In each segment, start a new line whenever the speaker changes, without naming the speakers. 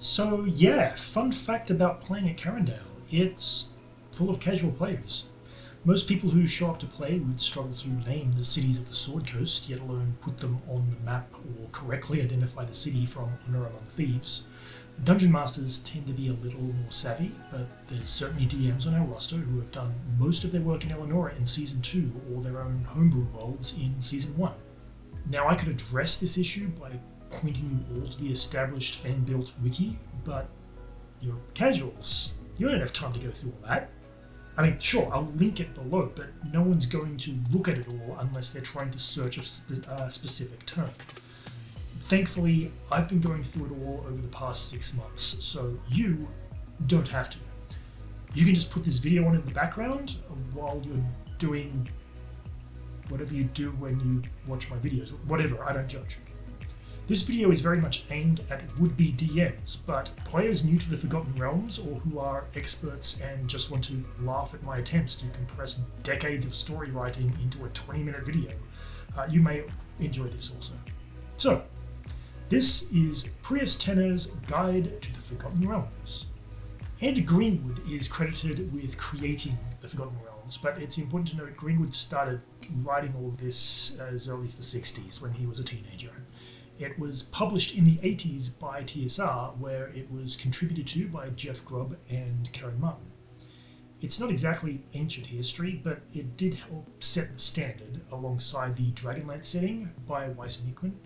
So yeah, fun fact about playing at Carindale, it's full of casual players. Most people who show up to play would struggle to name the cities of the Sword Coast, yet alone put them on the map or correctly identify the city from Honor Among Thieves. Dungeon Masters tend to be a little more savvy, but there's certainly DMs on our roster who have done most of their work in Eleanor in Season 2 or their own homebrew worlds in Season 1. Now I could address this issue by pointing you all to the established fan-built wiki, but you're casuals. You don't have time to go through all that. I mean, sure, I'll link it below, but no one's going to look at it all unless they're trying to search a specific term. Thankfully, I've been going through it all over the past 6 months, so you don't have to. You can just put this video on in the background while you're doing whatever you do when you watch my videos. Whatever, I don't judge. This video is very much aimed at would-be DMs, but players new to the Forgotten Realms or who are experts and just want to laugh at my attempts to compress decades of story writing into a 20-minute video, you may enjoy this also. So, this is Prius Tenor's Guide to the Forgotten Realms. Ed Greenwood is credited with creating the Forgotten Realms, but it's important to note Greenwood started writing all of this as early as the 60s when he was a teenager. It was published in the 80s by TSR, where it was contributed to by Jeff Grubb and Karen Martin. It's not exactly ancient history, but it did help set the standard alongside the Dragonlance setting by Weiss and Hickman,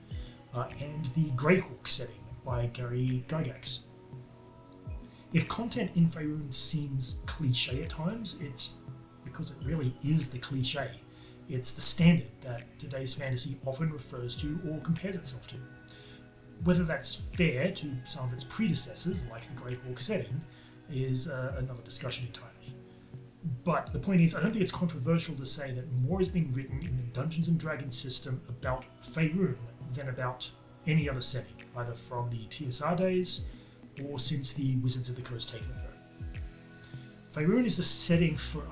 and the Greyhawk setting by Gary Gygax. If content in Faerun seems cliche at times, it's because it really is the cliche. It's the standard that today's fantasy often refers to or compares itself to. Whether that's fair to some of its predecessors, like the Greyhawk setting, is another discussion entirely. But the point is, I don't think it's controversial to say that more has been written in the Dungeons & Dragons system about Faerun than about any other setting, either from the TSR days or since the Wizards of the Coast takeover. Faerun is the setting for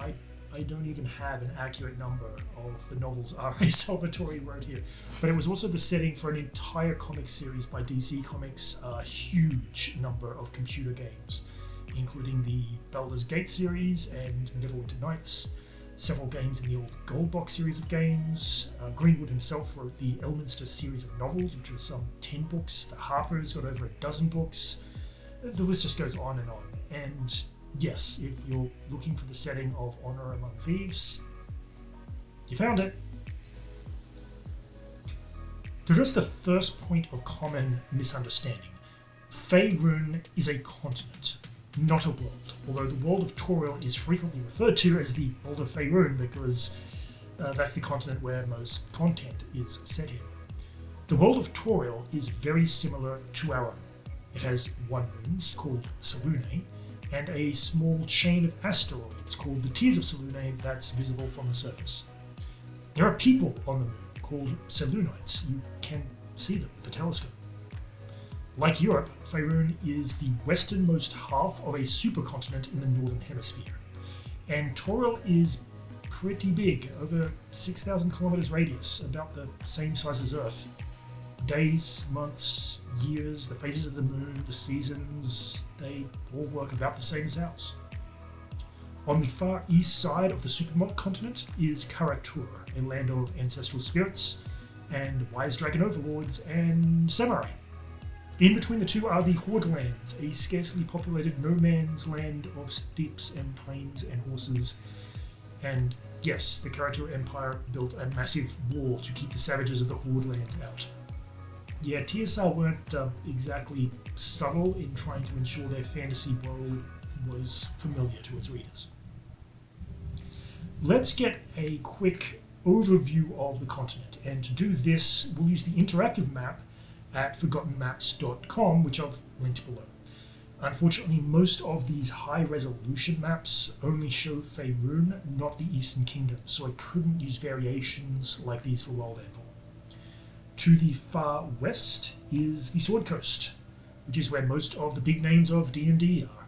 I don't even have an accurate number of the novels R.A. Salvatore wrote here, but it was also the setting for an entire comic series by DC Comics, a huge number of computer games, including the Baldur's Gate series and Neverwinter Nights, several games in the old Gold Box series of games. Greenwood himself wrote the Elminster series of novels, which was some 10 books. The Harpers got over a dozen books. The list just goes on. And yes, if you're looking for the setting of Honor Among Thieves, you found it. To address the first point of common misunderstanding, Faerun is a continent, not a world, although the world of Toril is frequently referred to as the world of Faerun because that's the continent where most content is set in. The world of Toril is very similar to our own. It has one moon called Selûne, and a small chain of asteroids called the Tears of Selûne that's visible from the surface. There are people on the moon called Selûnites. You can see them with a telescope. Like Europe, Faerun is the westernmost half of a supercontinent in the northern hemisphere, and Toril is pretty big, over 6,000 kilometers radius, about the same size as Earth. Days, months, years, the phases of the moon, the seasons, they all work about the same as ours. On the far east side of the supercontinent is Karatur, a land of ancestral spirits, and wise dragon overlords, and samurai. In between the two are the Horde Lands, a scarcely populated no-man's land of steppes and plains and horses. And yes, the Karatur Empire built a massive wall to keep the savages of the Horde Lands out. Yeah, TSR weren't exactly subtle in trying to ensure their fantasy world was familiar to its readers. Let's get a quick overview of the continent, and to do this, we'll use the interactive map at ForgottenMaps.com, which I've linked below. Unfortunately, most of these high-resolution maps only show Faerun, not the Eastern Kingdom, so I couldn't use variations like these for Wild Anvil. To the far west is the Sword Coast, which is where most of the big names of D&D are.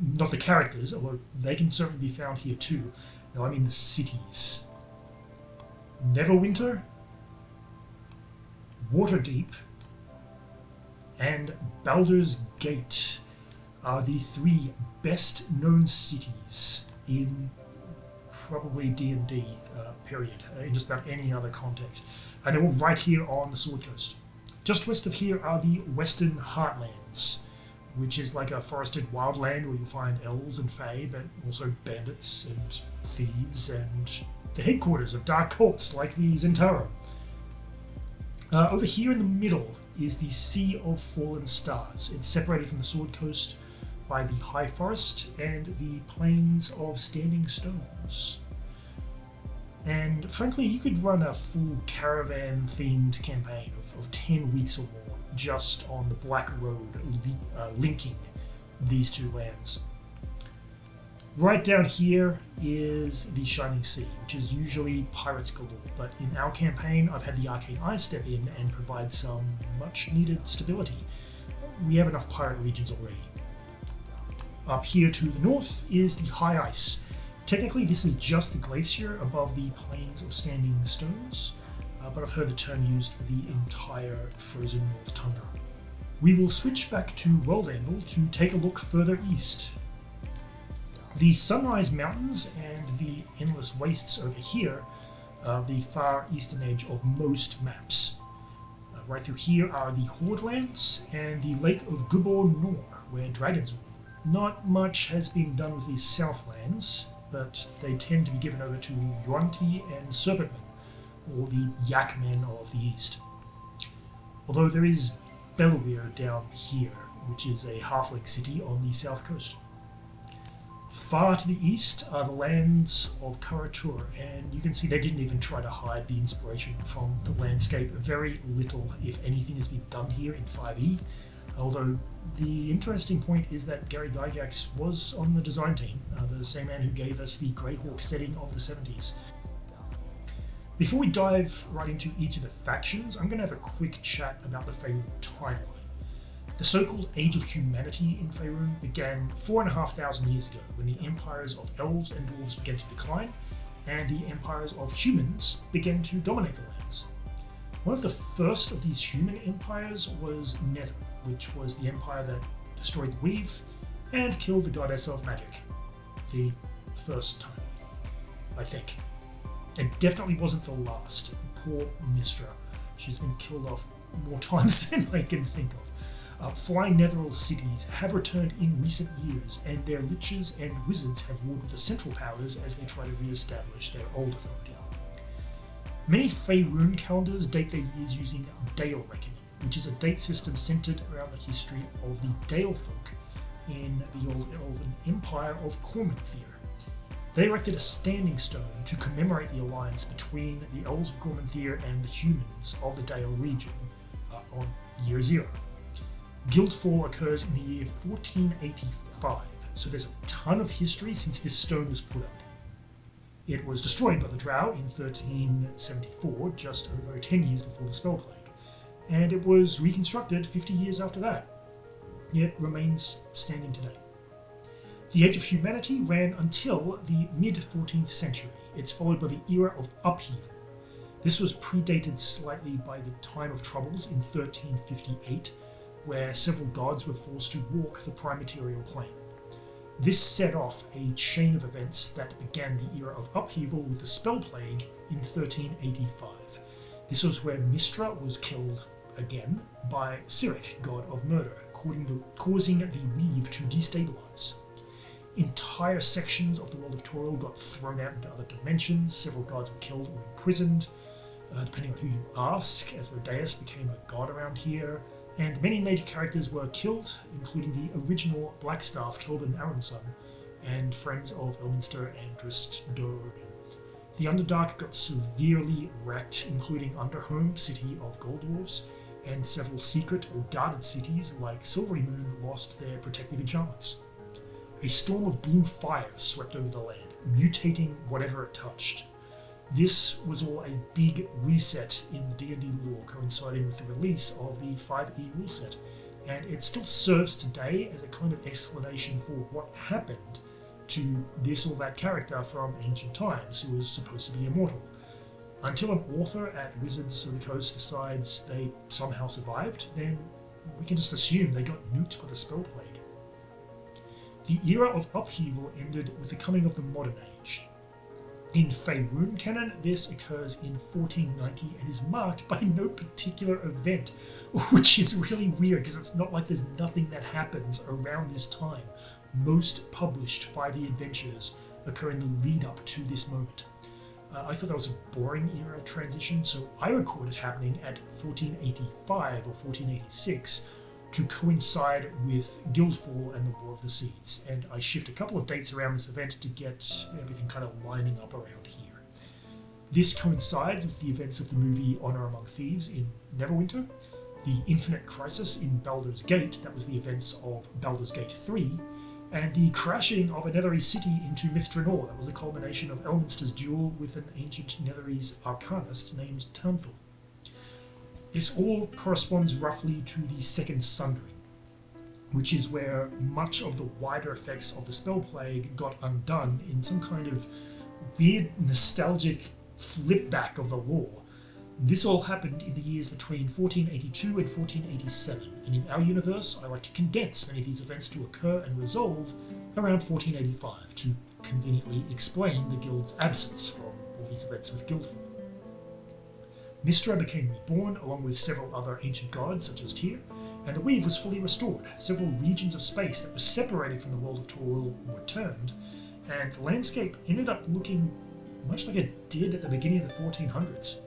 Not the characters, although they can certainly be found here too. No, I mean the cities. Neverwinter, Waterdeep, and Baldur's Gate are the three best known cities in probably D&D, period, in just about any other context. And they're all right here on the Sword Coast. Just west of here are the Western Heartlands, which is like a forested wildland where you'll find elves and fae, but also bandits and thieves and the headquarters of dark cults like the Zentaro. Over here in the middle is the Sea of Fallen Stars. It's separated from the Sword Coast by the High Forest and the Plains of Standing Stones. And frankly, you could run a full caravan-themed campaign of 10 weeks or more just on the Black Road linking these two lands. Right down here is the Shining Sea, which is usually pirates galore, but in our campaign I've had the Arcane Eye step in and provide some much needed stability. We have enough pirate regions already. Up here to the north is the High Ice. Technically this is just the glacier above the Plains of Standing Stones, but I've heard the term used for the entire frozen North Tundra. We will switch back to World Anvil to take a look further east. The Sunrise Mountains and the Endless Wastes over here are the far eastern edge of most maps. Right through here are the Horde Lands and the Lake of Gubor Nor, where dragons rule. Not much has been done with these Southlands, but they tend to be given over to Yuan-Ti and Serpentmen, or the Yak Men of the East. Although there is Belawir down here, which is a halfling city on the south coast. Far to the east are the lands of Karatur, and you can see they didn't even try to hide the inspiration from the landscape. Very little, if anything, has been done here in 5e, although the interesting point is that Gary Gygax was on the design team, the same man who gave us the Greyhawk setting of the 70s. Before we dive right into each of the factions, I'm going to have a quick chat about the Faerun timeline. The so-called Age of Humanity in Faerun began 4,500 years ago, when the empires of elves and dwarves began to decline, and the empires of humans began to dominate the lands. One of the first of these human empires was Nether, which was the empire that destroyed the Weave and killed the goddess of magic. The first time, I think. It definitely wasn't the last. Poor Mistra. She's been killed off more times than I can think of. Flying Netheril cities have returned in recent years, and their liches and wizards have warred with the central powers as they try to re-establish their old authority. Many Faerun calendars date their years using Dale Reckoning, which is a date system centered around the history of the Dale folk in the old elven empire of Corminthir. They erected a standing stone to commemorate the alliance between the elves of Corminthir and the humans of the Dale region on year 0. Guildfall occurs in the year 1485, so there's a ton of history since this stone was put up. It was destroyed by the Drow in 1374, just over 10 years before the Spell Plague, and it was reconstructed 50 years after that, yet remains standing today. The Age of Humanity ran until the mid-14th century. It's followed by the Era of Upheaval. This was predated slightly by the Time of Troubles in 1358, where several gods were forced to walk the prime material plane. This set off a chain of events that began the Era of Upheaval with the Spell Plague in 1385. This was where Mistra was killed again by Cyric, god of murder, causing the Weave to destabilize. Entire sections of the world of Toril got thrown out into other dimensions, several gods were killed or imprisoned, depending on who you ask, as Rodeus became a god around here, and many major characters were killed, including the original Blackstaff Khelben Blackstaff and friends of Elminster and Drizzt Do'Urden. The Underdark got severely wrecked, including Underhome, city of Gold Dwarves, and several secret or guarded cities like Silverymoon lost their protective enchantments. A storm of blue fire swept over the land, mutating whatever it touched. This was all a big reset in the D&D lore, coinciding with the release of the 5e rule set, and it still serves today as a kind of explanation for what happened to this or that character from ancient times who was supposed to be immortal. Until an author at Wizards of the Coast decides they somehow survived, then we can just assume they got nuked by the spell plague. The era of upheaval ended with the coming of the modern age. In Faerun canon, this occurs in 1490 and is marked by no particular event, which is really weird because it's not like there's nothing that happens around this time. Most published 5e adventures occur in the lead up to this moment. I thought that was a boring era transition, so I recorded happening at 1485 or 1486 to coincide with Guildfall and the War of the Seeds, and I shift a couple of dates around this event to get everything kind of lining up around here. This coincides with the events of the movie Honor Among Thieves in Neverwinter, the Infinite Crisis in Baldur's Gate, that was the events of Baldur's Gate 3, and the crashing of a Netherese city into Mithranor, that was the culmination of Elminster's duel with an ancient Netherese arcanist named Tanthor. This all corresponds roughly to the Second Sundering, which is where much of the wider effects of the spell plague got undone in some kind of weird nostalgic flip back of the lore. This all happened in the years between 1482 and 1487, and in our universe I like to condense many of these events to occur and resolve around 1485 to conveniently explain the guild's absence from all these events with Guildfall. Mystra became reborn along with several other ancient gods such as Tyr, and the Weave was fully restored. Several regions of space that were separated from the world of Toril were turned, and the landscape ended up looking much like it did at the beginning of the 1400s.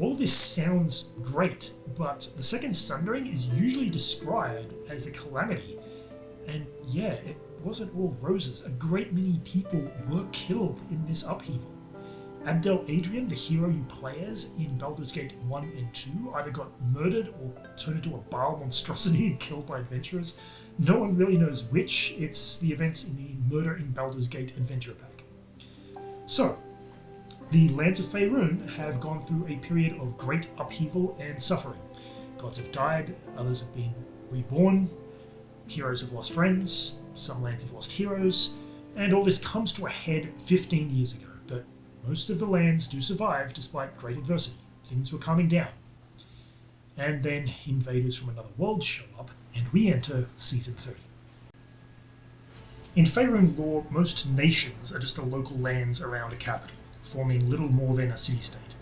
All of this sounds great, but the Second Sundering is usually described as a calamity, and yeah, it wasn't all roses. A great many people were killed in this upheaval. Abdel Adrian, the hero you play as in Baldur's Gate 1 and 2, either got murdered or turned into a Baal monstrosity and killed by adventurers. No one really knows which. It's the events in the Murder in Baldur's Gate adventure pack. So, the lands of Faerun have gone through a period of great upheaval and suffering. Gods have died, others have been reborn, heroes have lost friends, some lands have lost heroes, and all this comes to a head 15 years ago. But most of the lands do survive despite great adversity. Things were calming down. And then invaders from another world show up, and we enter Season 3. In Faerun lore, most nations are just the local lands around a capital, forming little more than a city-state.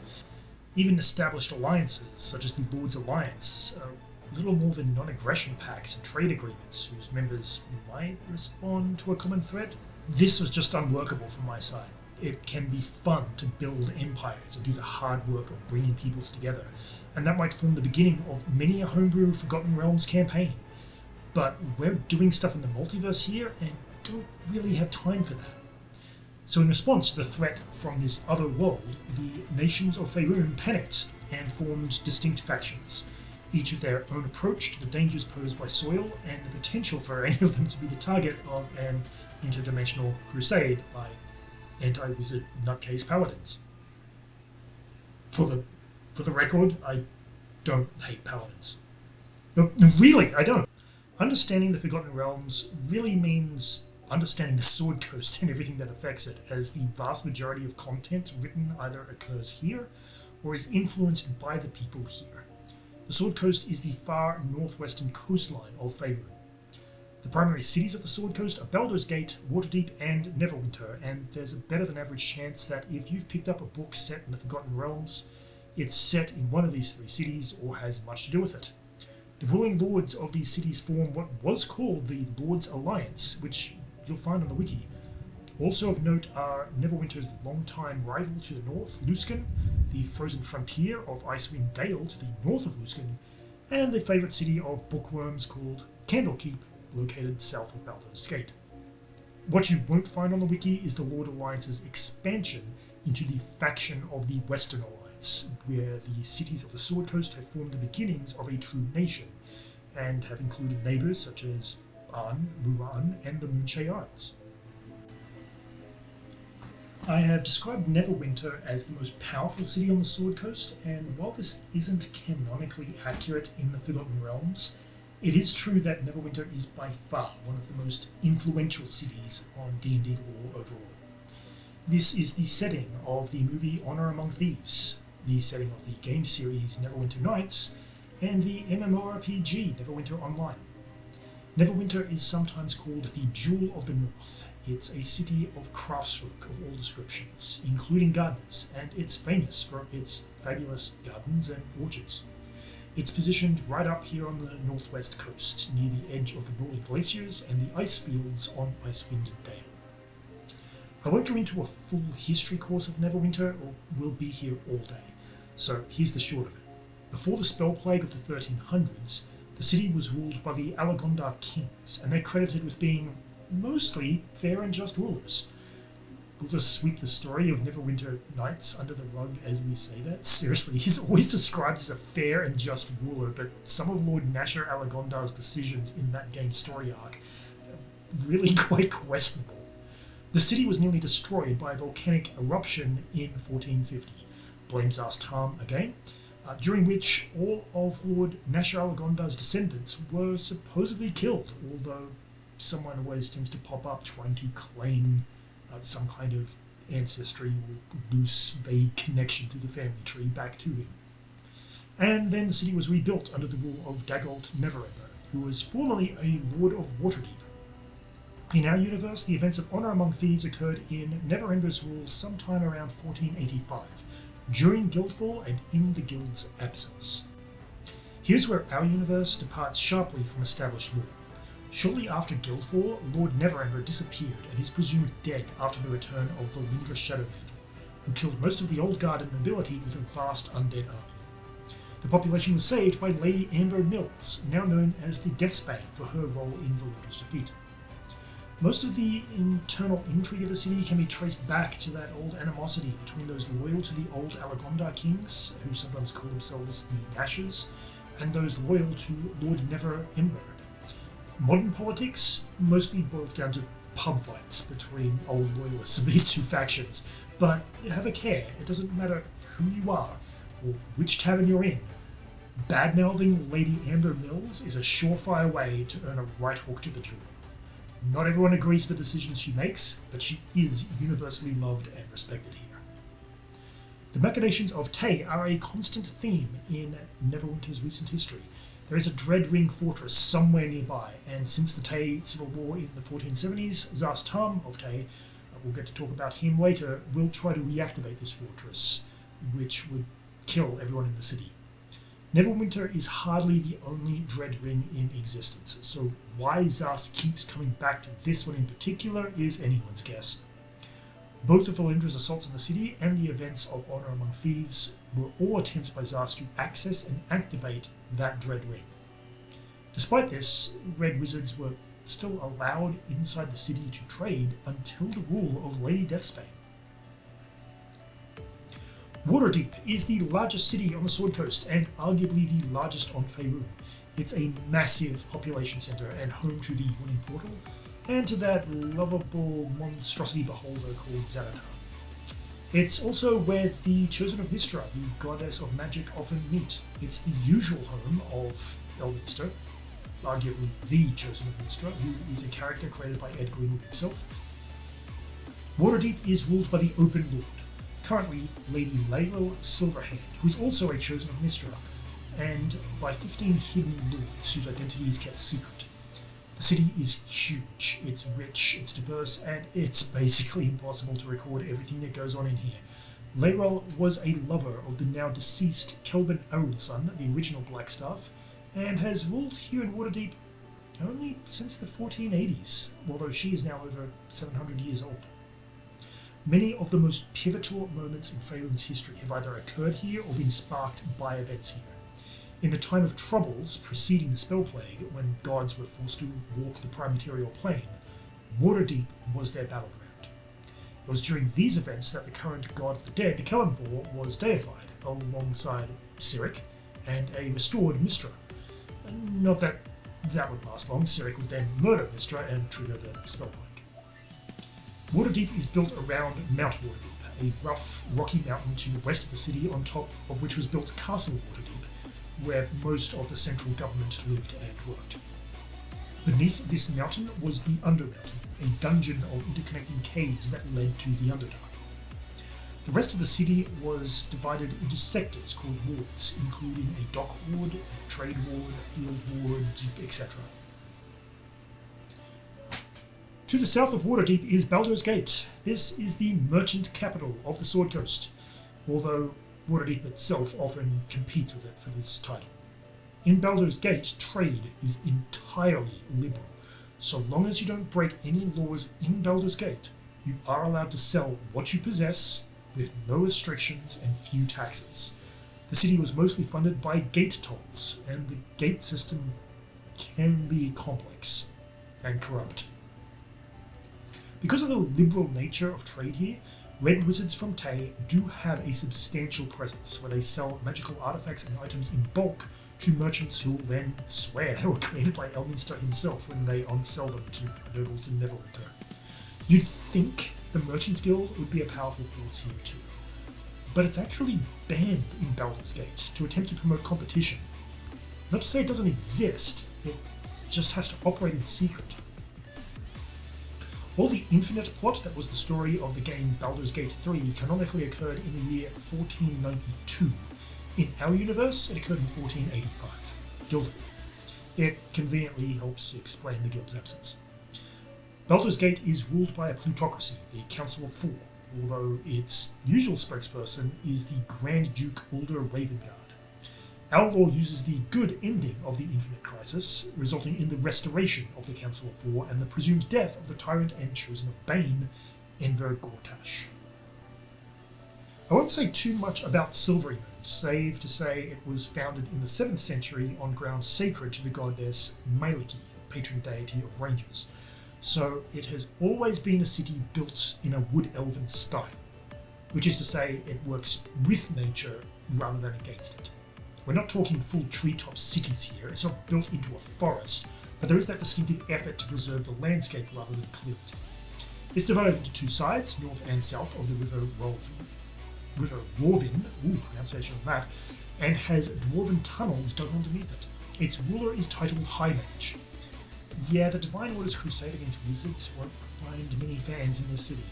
Even established alliances, such as the Lord's Alliance, are little more than non-aggression pacts and trade agreements whose members might respond to a common threat. This was just unworkable from my side. It can be fun to build empires and do the hard work of bringing peoples together, and that might form the beginning of many a homebrew Forgotten Realms campaign. But we're doing stuff in the multiverse here and don't really have time for that. So in response to the threat from this other world, the nations of Faerun panicked and formed distinct factions, each with their own approach to the dangers posed by soil and the potential for any of them to be the target of an interdimensional crusade by anti-wizard nutcase paladins. For the record, I don't hate paladins. No, really, I don't. Understanding the Forgotten Realms really means understanding the Sword Coast and everything that affects it, as the vast majority of content written either occurs here or is influenced by the people here. The Sword Coast is the far northwestern coastline of Faerun. The primary cities of the Sword Coast are Baldur's Gate, Waterdeep, and Neverwinter, and there's a better than average chance that if you've picked up a book set in the Forgotten Realms, it's set in one of these three cities or has much to do with it. The ruling lords of these cities form what was called the Lord's Alliance, which you'll find on the wiki. Also of note are Neverwinter's longtime rival to the north, Luskan, the frozen frontier of Icewind Dale to the north of Luskan, and the favourite city of bookworms called Candlekeep, located south of Baldur's Gate. What you won't find on the wiki is the Lord Alliance's expansion into the faction of the Western Alliance, where the cities of the Sword Coast have formed the beginnings of a true nation, and have included neighbours such as Arn, Muran, and the Moonshade Isles. I have described Neverwinter as the most powerful city on the Sword Coast, and while this isn't canonically accurate in the Forgotten Realms, it is true that Neverwinter is by far one of the most influential cities on D&D lore overall. This is the setting of the movie Honor Among Thieves, the setting of the game series Neverwinter Nights, and the MMORPG Neverwinter Online. Neverwinter is sometimes called the Jewel of the North. It's a city of craftsfolk of all descriptions, including gardeners, and it's famous for its fabulous gardens and orchards. It's positioned right up here on the northwest coast, near the edge of the northern glaciers and the ice fields on Icewind Dale. I won't go into a full history course of Neverwinter, or we'll be here all day, so here's the short of it. Before the spell plague of the 1300s, the city was ruled by the Alagondar kings, and they're credited with being mostly fair and just rulers. We'll just sweep the story of Neverwinter Nights under the rug as we say that. Seriously, he's always described as a fair and just ruler, but some of Lord Nasher Alagondar's decisions in that game's story arc are really quite questionable. The city was nearly destroyed by a volcanic eruption in 1450. Blame Zastam again. During which all of Lord Nasher Alagondar's descendants were supposedly killed, although someone always tends to pop up trying to claim some kind of ancestry or loose, vague connection to the family tree back to him. And then the city was rebuilt under the rule of Dagult Neverember, who was formerly a Lord of Waterdeep. In our universe, the events of Honor Among Thieves occurred in Neverember's rule sometime around 1485, during Guildfall and in the Guild's absence. Here's where our universe departs sharply from established lore. Shortly after Guildfall, Lord Neverember disappeared and is presumed dead after the return of Valindra Shadowmantle, who killed most of the old guard and nobility with a vast undead army. The population was saved by Lady Amber Mills, now known as the Deathsbane for her role in Valindra's defeat. Most of the internal intrigue of the city can be traced back to that old animosity between those loyal to the old Alagondar kings, who sometimes call themselves the Nashers, and those loyal to Lord Neverember. Modern politics mostly boils down to pub fights between old loyalists of these two factions, but have a care, it doesn't matter who you are or which tavern you're in. Bad-mouthing Lady Amber Mills is a surefire way to earn a right hook to the jaw. Not everyone agrees with the decisions she makes, but she is universally loved and respected here. The machinations of Tay are a constant theme in Neverwinter's recent history. There is a Dreadring fortress somewhere nearby, and since the Tay Civil War in the 1470s, Zastam of Tay, we'll get to talk about him later, will try to reactivate this fortress, which would kill everyone in the city. Neverwinter is hardly the only Dreadring in existence, so why Zas keeps coming back to this one in particular is anyone's guess. Both of Valindra's assaults on the city and the events of Honor Among Thieves were all attempts by Zas to access and activate that Dreadring. Despite this, Red Wizards were still allowed inside the city to trade until the rule of Lady Deathsbane. Waterdeep is the largest city on the Sword Coast and arguably the largest on Faerun. It's a massive population centre and home to the Yawning Portal and to that lovable monstrosity beholder called Xanatar. It's also where the Chosen of Mystra, the goddess of magic, often meet. It's the usual home of Elminster, arguably the Chosen of Mystra, who is a character created by Ed Greenwood himself. Waterdeep is ruled by the Open Lord, currently Lady Laeral Silverhand, who is also a Chosen of Mystra, and by 15 hidden lords whose identity is kept secret. The city is huge, it's rich, it's diverse, and it's basically impossible to record everything that goes on in here. Laeral was a lover of the now deceased Khelben Blackstaff, the original Blackstaff, and has ruled here in Waterdeep only since the 1480s, although she is now over 700 years old. Many of the most pivotal moments in Faerun's history have either occurred here or been sparked by events here. In the time of troubles preceding the Spell Plague, when gods were forced to walk the prime material plane, Waterdeep was their battleground. It was during these events that the current god of the dead, Kelemvor, was deified, alongside Cyric and a restored Mystra. Not that that would last long. Cyric would then murder Mystra and trigger the Spell Plague. Waterdeep is built around Mount Waterdeep, a rough, rocky mountain to the west of the city, on top of which was built Castle Waterdeep, where most of the central government lived and worked. Beneath this mountain was the Undermountain, a dungeon of interconnecting caves that led to the Underdark. The rest of the city was divided into sectors called wards, including a dock ward, a trade ward, a field ward, etc. To the south of Waterdeep is Baldur's Gate. This is the merchant capital of the Sword Coast, although Waterdeep itself often competes with it for this title. In Baldur's Gate, trade is entirely liberal. So long as you don't break any laws in Baldur's Gate, you are allowed to sell what you possess with no restrictions and few taxes. The city was mostly funded by gate tolls, and the gate system can be complex and corrupt. Because of the liberal nature of trade here, Red Wizards from Tay do have a substantial presence where they sell magical artifacts and items in bulk to merchants who will then swear they were created by Elminster himself when they on-sell them to nobles in Neverwinter. You'd think the Merchants Guild would be a powerful force here too, but it's actually banned in Baldur's Gate to attempt to promote competition. Not to say it doesn't exist, it just has to operate in secret. All the Infinite plot that was the story of the game Baldur's Gate 3 canonically occurred in the year 1492. In our universe, it occurred in 1485. Guildfall. It conveniently helps explain the guild's absence. Baldur's Gate is ruled by a plutocracy, the Council of Four, although its usual spokesperson is the Grand Duke Ulder Ravengard. Our law uses the good ending of the Infinite Crisis, resulting in the restoration of the Council of Four and the presumed death of the Tyrant and Chosen of Bane, Enver Gortash. I won't say too much about Silverymoon, save to say it was founded in the 7th century on ground sacred to the goddess Maeliki, patron deity of rangers. So it has always been a city built in a wood elven style, which is to say it works with nature rather than against it. We're not talking full treetop cities here, it's not built into a forest, but there is that distinctive effort to preserve the landscape rather than clear it. It's divided into two sides, north and south of the River Rorvin, pronunciation of that, and has dwarven tunnels dug underneath it. Its ruler is titled High Mage. Yeah, the Divine Order's crusade against wizards won't find many fans in this city.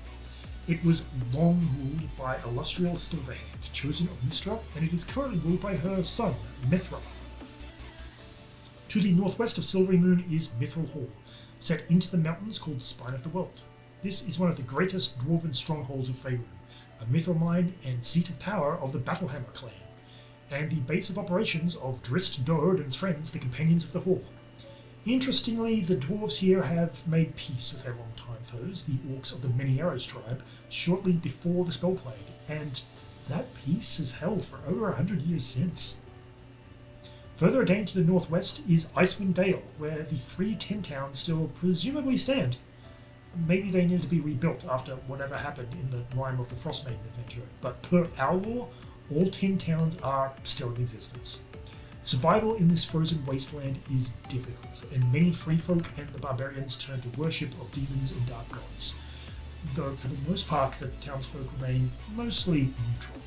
It was long ruled by Alustriel Silverhand, chosen of Mystra, and it is currently ruled by her son, Mithra. To the northwest of Silverymoon is Mithril Hall, set into the mountains called the Spine of the World. This is one of the greatest dwarven strongholds of Faerun, a mithril mine and seat of power of the Battlehammer clan, and the base of operations of Drizzt Do'Urden's friends, the Companions of the Hall. Interestingly, the dwarves here have made peace with their longtime foes, the orcs of the Many Arrows tribe, shortly before the Spell Plague, and that peace has held for over 100 years since. Further again to the northwest is Icewind Dale, where the free 10 towns still presumably stand. Maybe they needed to be rebuilt after whatever happened in the Rime of the Frostmaiden adventure, but per our law, all 10 towns are still in existence. Survival in this frozen wasteland is difficult, and many free folk and the barbarians turn to worship of demons and dark gods, though for the most part the townsfolk remain mostly neutral.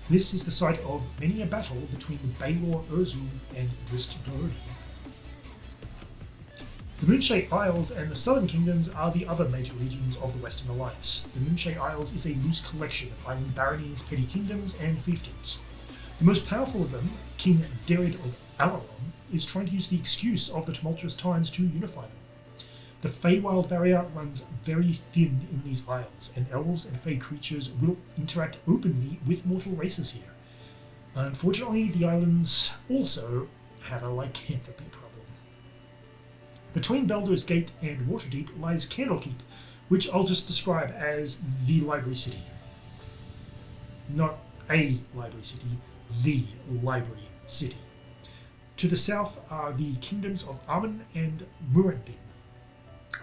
This is the site of many a battle between the Baelor Urzul and Drizzt Do'Urden. The Moonshade Isles and the Southern Kingdoms are the other major regions of the Western Alliance. The Moonshade Isles is a loose collection of island baronies, petty kingdoms, and fiefdoms. The most powerful of them, King Derid of Alaron, is trying to use the excuse of the tumultuous times to unify them. The Feywild barrier runs very thin in these isles, and elves and fey creatures will interact openly with mortal races here. Unfortunately, the islands also have a lycanthropy problem. Between Baldur's Gate and Waterdeep lies Candlekeep, which I'll just describe as the Library City. Not a library city, the Library City. To the south are the kingdoms of Aman and Murendin.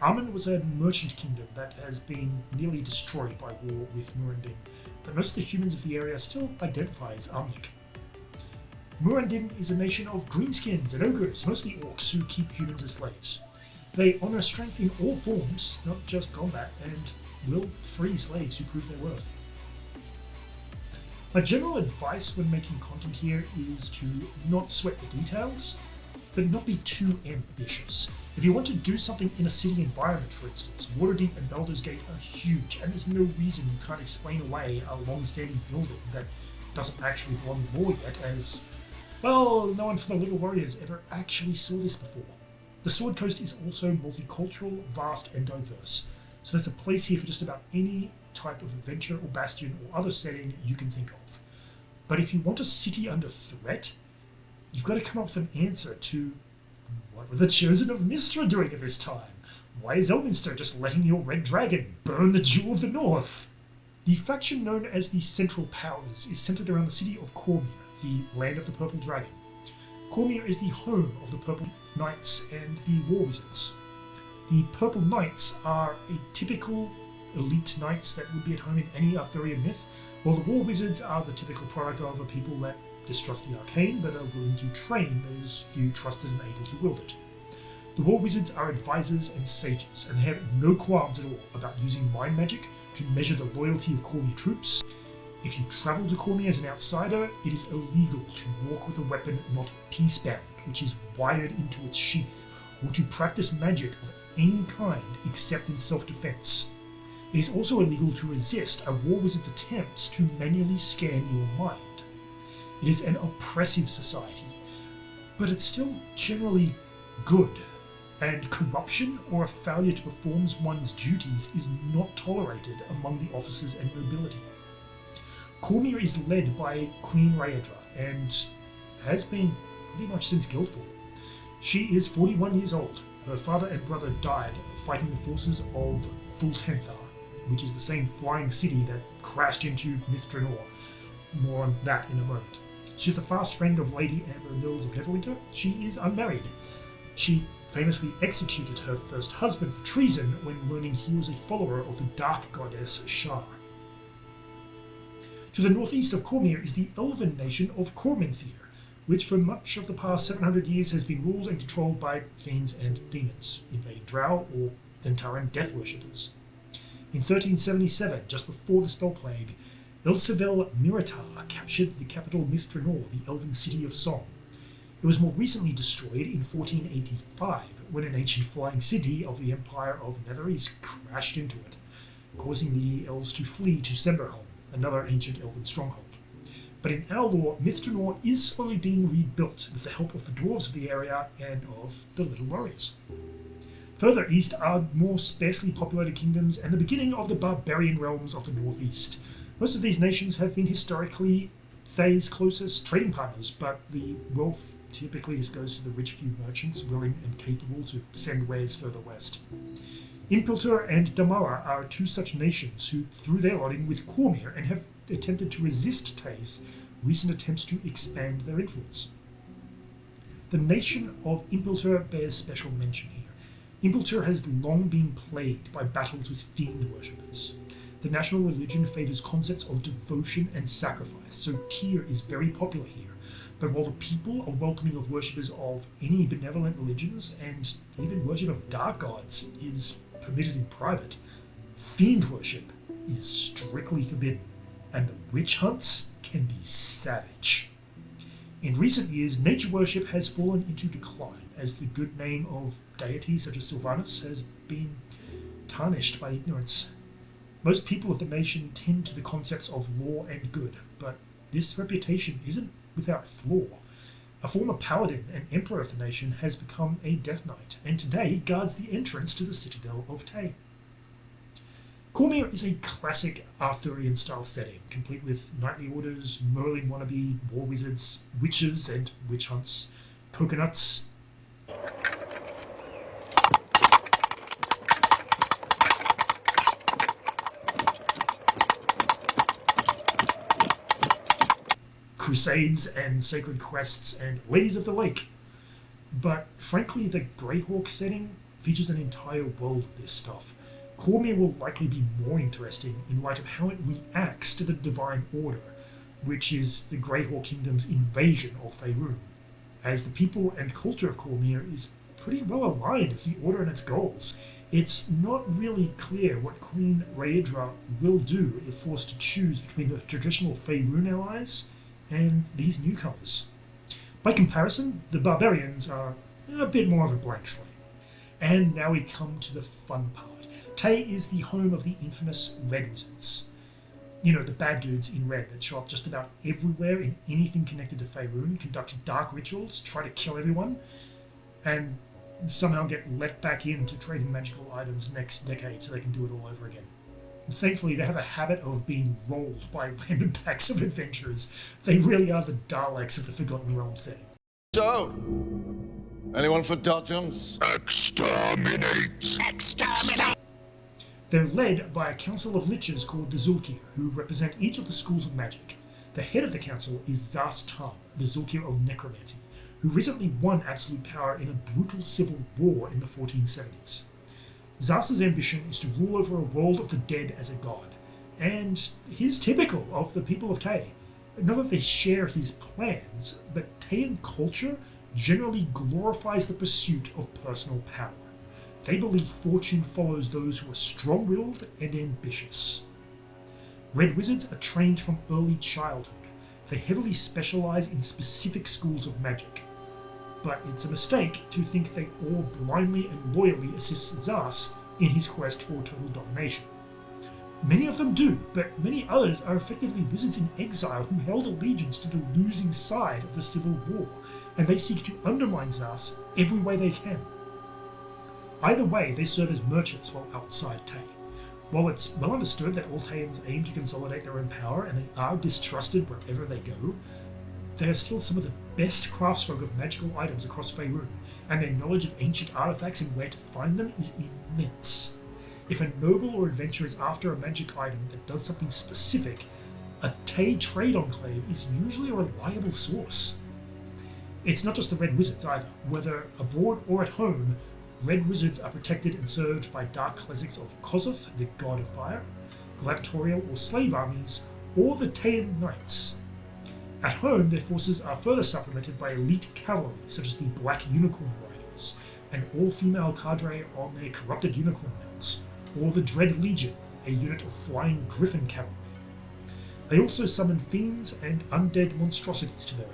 Aman was a merchant kingdom that has been nearly destroyed by war with Murendin, but most of the humans of the area still identify as Amnic. Murendin is a nation of greenskins and ogres, mostly orcs, who keep humans as slaves. They honour strength in all forms, not just combat, and will free slaves who prove their worth. My general advice when making content here is to not sweat the details, but not be too ambitious. If If you want to do something in a city environment, for instance, Waterdeep and Baldur's Gate are huge, and there's no reason you can't explain away a long-standing building that doesn't actually belong in lore yet, as, well, no one from the Little Warriors ever actually saw this before. The Sword Coast is also multicultural, vast, and diverse, so there's a place here for just about any type of adventure or bastion or other setting you can think of. But if you want a city under threat, you've got to come up with an answer to what were the Chosen of Mystra doing at this time? Why is Elminster just letting your Red Dragon burn the Jewel of the North? The faction known as the Central Powers is centered around the city of Cormyr, the land of the Purple Dragon. Cormyr is the home of the Purple Knights and the War Wizards. The Purple Knights are a typical elite knights that would be at home in any Arthurian myth, while the War Wizards are the typical product of a people that distrust the arcane but are willing to train those few trusted and able to wield it. The War Wizards are advisors and sages, and they have no qualms at all about using mind magic to measure the loyalty of Cormyr troops. If you travel to Cormyr as an outsider, it is illegal to walk with a weapon not peacebound, which is wired into its sheath, or to practice magic of any kind except in self-defense. It is also illegal to resist a War Wizard's attempts to manually scan your mind. It is an oppressive society, but it's still generally good, and corruption or a failure to perform one's duties is not tolerated among the officers and nobility. Cormyr is led by Queen Raedra, and has been pretty much since Guildfall. She is 41 years old. Her father and brother died fighting the forces of Thultenthar, which is the same flying city that crashed into Mithranor. More on that in a moment. She's a fast friend of Lady Amber Mills of Neverwinter. She is unmarried. She famously executed her first husband for treason when learning he was a follower of the dark goddess Shar. To the northeast of Cormyr is the elven nation of Corminthir, which for much of the past 700 years has been ruled and controlled by fiends and demons, invading Drow or Zentaran death worshippers. In 1377, just before the Spell Plague, Elsevel Miritar captured the capital Mithranor, the elven city of Song. It was more recently destroyed in 1485, when an ancient flying city of the Empire of Netherese crashed into it, causing the elves to flee to Semberholm, another ancient elven stronghold. But in our lore, Mithranor is slowly being rebuilt with the help of the dwarves of the area and of the Little Warriors. Further east are more sparsely populated kingdoms and the beginning of the barbarian realms of the northeast. Most of these nations have been historically Thay's closest trading partners, but the wealth typically just goes to the rich few merchants willing and capable to send wares further west. Impiltur and Damara are two such nations who threw their lot in with Cormyr and have attempted to resist Thay's recent attempts to expand their influence. The nation of Impiltur bears special mention here. Impiltur has long been plagued by battles with fiend worshippers. The national religion favours concepts of devotion and sacrifice, so Tyr is very popular here. But while the people are welcoming of worshippers of any benevolent religions, and even worship of dark gods is permitted in private, fiend worship is strictly forbidden, and the witch hunts can be savage. In recent years, nature worship has fallen into decline, as the good name of deities such as Sylvanus has been tarnished by ignorance. Most people of the nation tend to the concepts of law and good, but this reputation isn't without flaw. A former paladin and emperor of the nation has become a Death Knight, and today guards the entrance to the citadel of Tay. Cormyr is a classic Arthurian-style setting, complete with knightly orders, Merlin wannabe, war wizards, witches and witch hunts, coconuts, crusades and sacred quests, and ladies of the lake. But frankly, the Greyhawk setting features an entire world of this stuff. Cormyr will likely be more interesting in light of how it reacts to the Divine Order, which is the Greyhawk Kingdom's invasion of Faerun, as the people and culture of Cormyr is pretty well aligned with the Order and its goals. It's not really clear what Queen Raedra will do if forced to choose between the traditional Faerun allies and these newcomers. By comparison, the barbarians are a bit more of a blank slate. And now we come to the fun part. Tay is the home of the infamous Red Wizards. You know, the bad dudes in red that show up just about everywhere in anything connected to Faerun, conduct dark rituals, try to kill everyone, and somehow get let back into trading magical items next decade so they can do it all over again. Thankfully, they have a habit of being rolled by random packs of adventurers. They really are the Daleks of the Forgotten Realms setting.
So, anyone for dodgems?
Exterminate! Exterminate!
They're led by a council of lichens called the Zulkir, who represent each of the schools of magic. The head of the council is Szar's Tam, the Zulkir of necromancy, who recently won absolute power in a brutal civil war in the 1470s. Szar's ambition is to rule over a world of the dead as a god, and he's typical of the people of Tay. Not that they share his plans, but Tayan culture generally glorifies the pursuit of personal power. They believe fortune follows those who are strong-willed and ambitious. Red Wizards are trained from early childhood. They heavily specialise in specific schools of magic. But it's a mistake to think they all blindly and loyally assist Szar in his quest for total domination. Many of them do, but many others are effectively wizards in exile who held allegiance to the losing side of the civil war, and they seek to undermine Szar every way they can. Either way, they serve as merchants while outside Tay. While it's well understood that all Tayans aim to consolidate their own power and they are distrusted wherever they go, they are still some of the best craftsfolk of magical items across Faerun, and their knowledge of ancient artifacts and where to find them is immense. If a noble or adventurer is after a magic item that does something specific, a Tay trade enclave is usually a reliable source. It's not just the Red Wizards either. Whether abroad or at home, Red Wizards are protected and served by dark classics of Kozoth, the god of fire, gladiatorial or slave armies, or the Tayan Knights. At home, their forces are further supplemented by elite cavalry, such as the Black Unicorn Riders, an all-female cadre on their corrupted unicorn mounts, or the Dread Legion, a unit of flying griffin cavalry. They also summon fiends and undead monstrosities to their aid.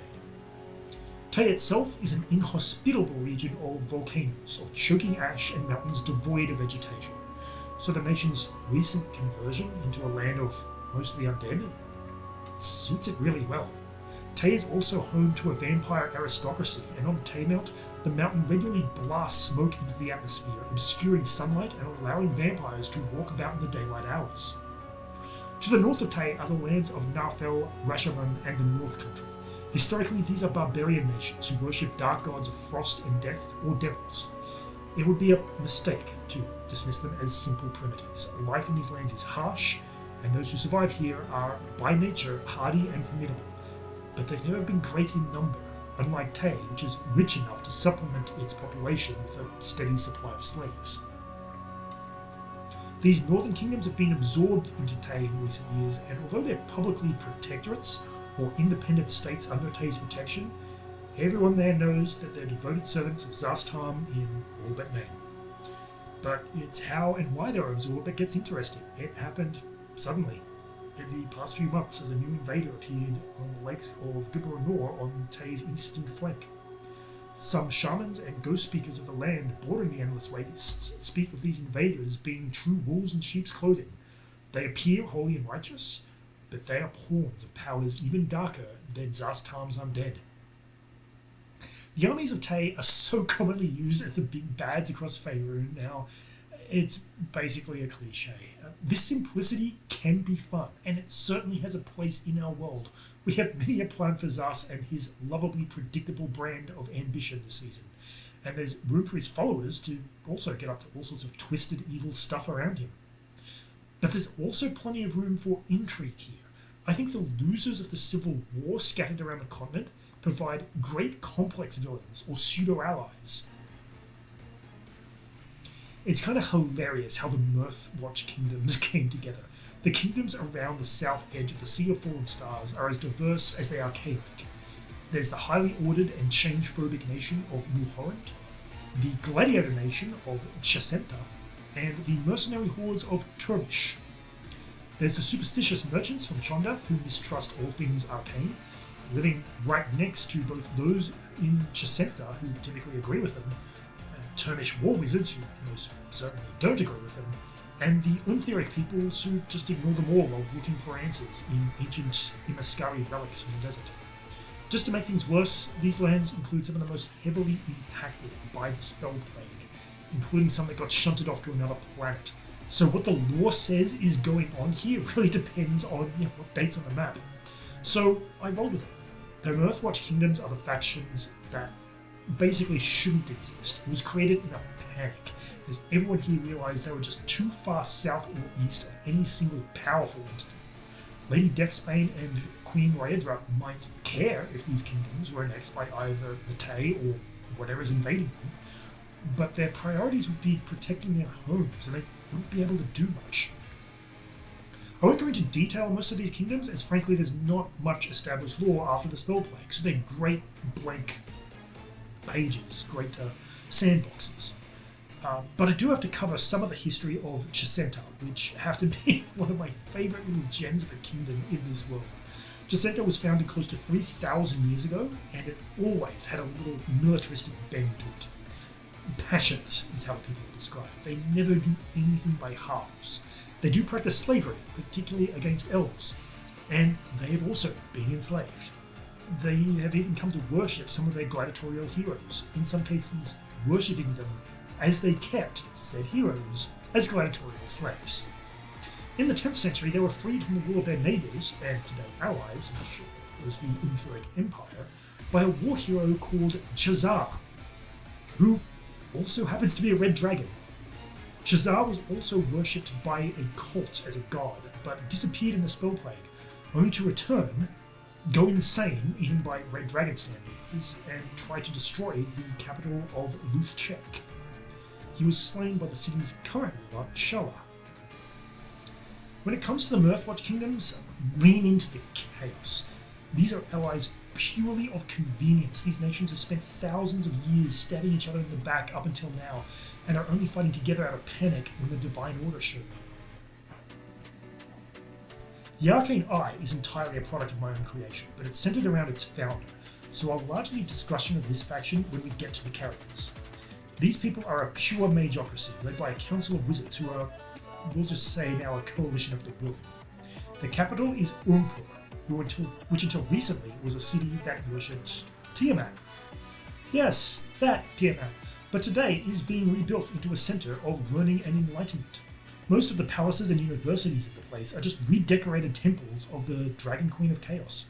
Tay itself is an inhospitable region of volcanoes, of choking ash and mountains devoid of vegetation, so the nation's recent conversion into a land of mostly undead suits it really well. Tay is also home to a vampire aristocracy, and on Taymount, the mountain regularly blasts smoke into the atmosphere, obscuring sunlight and allowing vampires to walk about in the daylight hours. To the north of Tay are the lands of Narfell, Rashaman, and the North Country. Historically, these are barbarian nations who worship dark gods of frost and death, or devils. It would be a mistake to dismiss them as simple primitives. Life in these lands is harsh, and those who survive here are, by nature, hardy and formidable. But they've never been great in number, unlike Tay, which is rich enough to supplement its population with a steady supply of slaves. These northern kingdoms have been absorbed into Tay in recent years, and although they're publicly protectorates, or independent states under Tay's protection, everyone there knows that they're devoted servants of Szar's Tam in all but name. But it's how and why they're absorbed that gets interesting. It happened suddenly. In the past few months, as a new invader appeared on the lakes of Gubernor on Tay's eastern flank. Some shamans and ghost speakers of the land bordering the Endless Wastes speak of these invaders being true wolves in sheep's clothing. They appear holy and righteous, but they are pawns of powers even darker than Szar's Tam's undead. The armies of Tay are so commonly used as the big bads across Faerun now, it's basically a cliche. This simplicity can be fun, and it certainly has a place in our world. We have many a plan for Szar and his lovably predictable brand of ambition this season, and there's room for his followers to also get up to all sorts of twisted evil stuff around him. But there's also plenty of room for intrigue here. I think the losers of the Civil War scattered around the continent provide great complex villains or pseudo-allies. It's kind of hilarious how the WotC kingdoms came together. The kingdoms around the south edge of the Sea of Fallen Stars are as diverse as they are chaotic. There's the highly ordered and change-phobic nation of Mulhorand, the gladiator nation of Chesenta, and the mercenary hordes of Turmish. There's the superstitious merchants from Chondath who mistrust all things arcane, living right next to both those in Chesenta who typically agree with them, Termish war wizards who most certainly don't agree with them, and the Untheric peoples who just ignore them all while looking for answers in ancient Imaskari relics from the desert. Just to make things worse, these lands include some of the most heavily impacted by the Spell Plague, including some that got shunted off to another planet. So what the lore says is going on here really depends on what date's on the map. So I rolled with it. The Earthwatch Kingdoms are the factions that basically shouldn't exist. It was created in a panic, as everyone here realised they were just too far south or east of any single powerful entity. Lady Deathsbane and Queen Rhaedra might care if these kingdoms were annexed by either the Tay or whatever's invading them, but their priorities would be protecting their homes, and they wouldn't be able to do much. I won't go into detail on most of these kingdoms, as frankly there's not much established lore after the Spell Plague, so they're great blank pages, great sandboxes. But I do have to cover some of the history of Chesenta, which have to be one of my favourite little gems of a kingdom in this world. Chesenta was founded close to 3,000 years ago, and it always had a little militaristic bend to it. Passionate is how people are described. They never do anything by halves. They do practice slavery, particularly against elves, and they have also been enslaved. They have even come to worship some of their gladiatorial heroes, in some cases worshipping them as they kept said heroes as gladiatorial slaves. In the 10th century, they were freed from the rule of their neighbours, and today's allies, which was the Untheric Empire, by a war hero called Chazar, who also happens to be a red dragon. Chazar was also worshipped by a cult as a god, but disappeared in the Spell Plague, only to return, go insane even by red dragon standards, and try to destroy the capital of WotC. He was slain by the city's current ruler, Shala. When it comes to the Mirthwatch kingdoms, lean into the chaos. These are allies purely of convenience. These nations have spent thousands of years stabbing each other in the back up until now, and are only fighting together out of panic when the Divine Order showed up. The Arcane Eye is entirely a product of my own creation, but it's centered around its founder, so I'll largely leave discussion of this faction when we get to the characters. These people are a pure magocracy, led by a council of wizards who are, we'll just say now, a coalition of the willing. The capital is Umpur, which until recently was a city that worshipped Tiamat. Yes, that Tiamat, but today is being rebuilt into a centre of learning and enlightenment. Most of the palaces and universities of the place are just redecorated temples of the Dragon Queen of Chaos.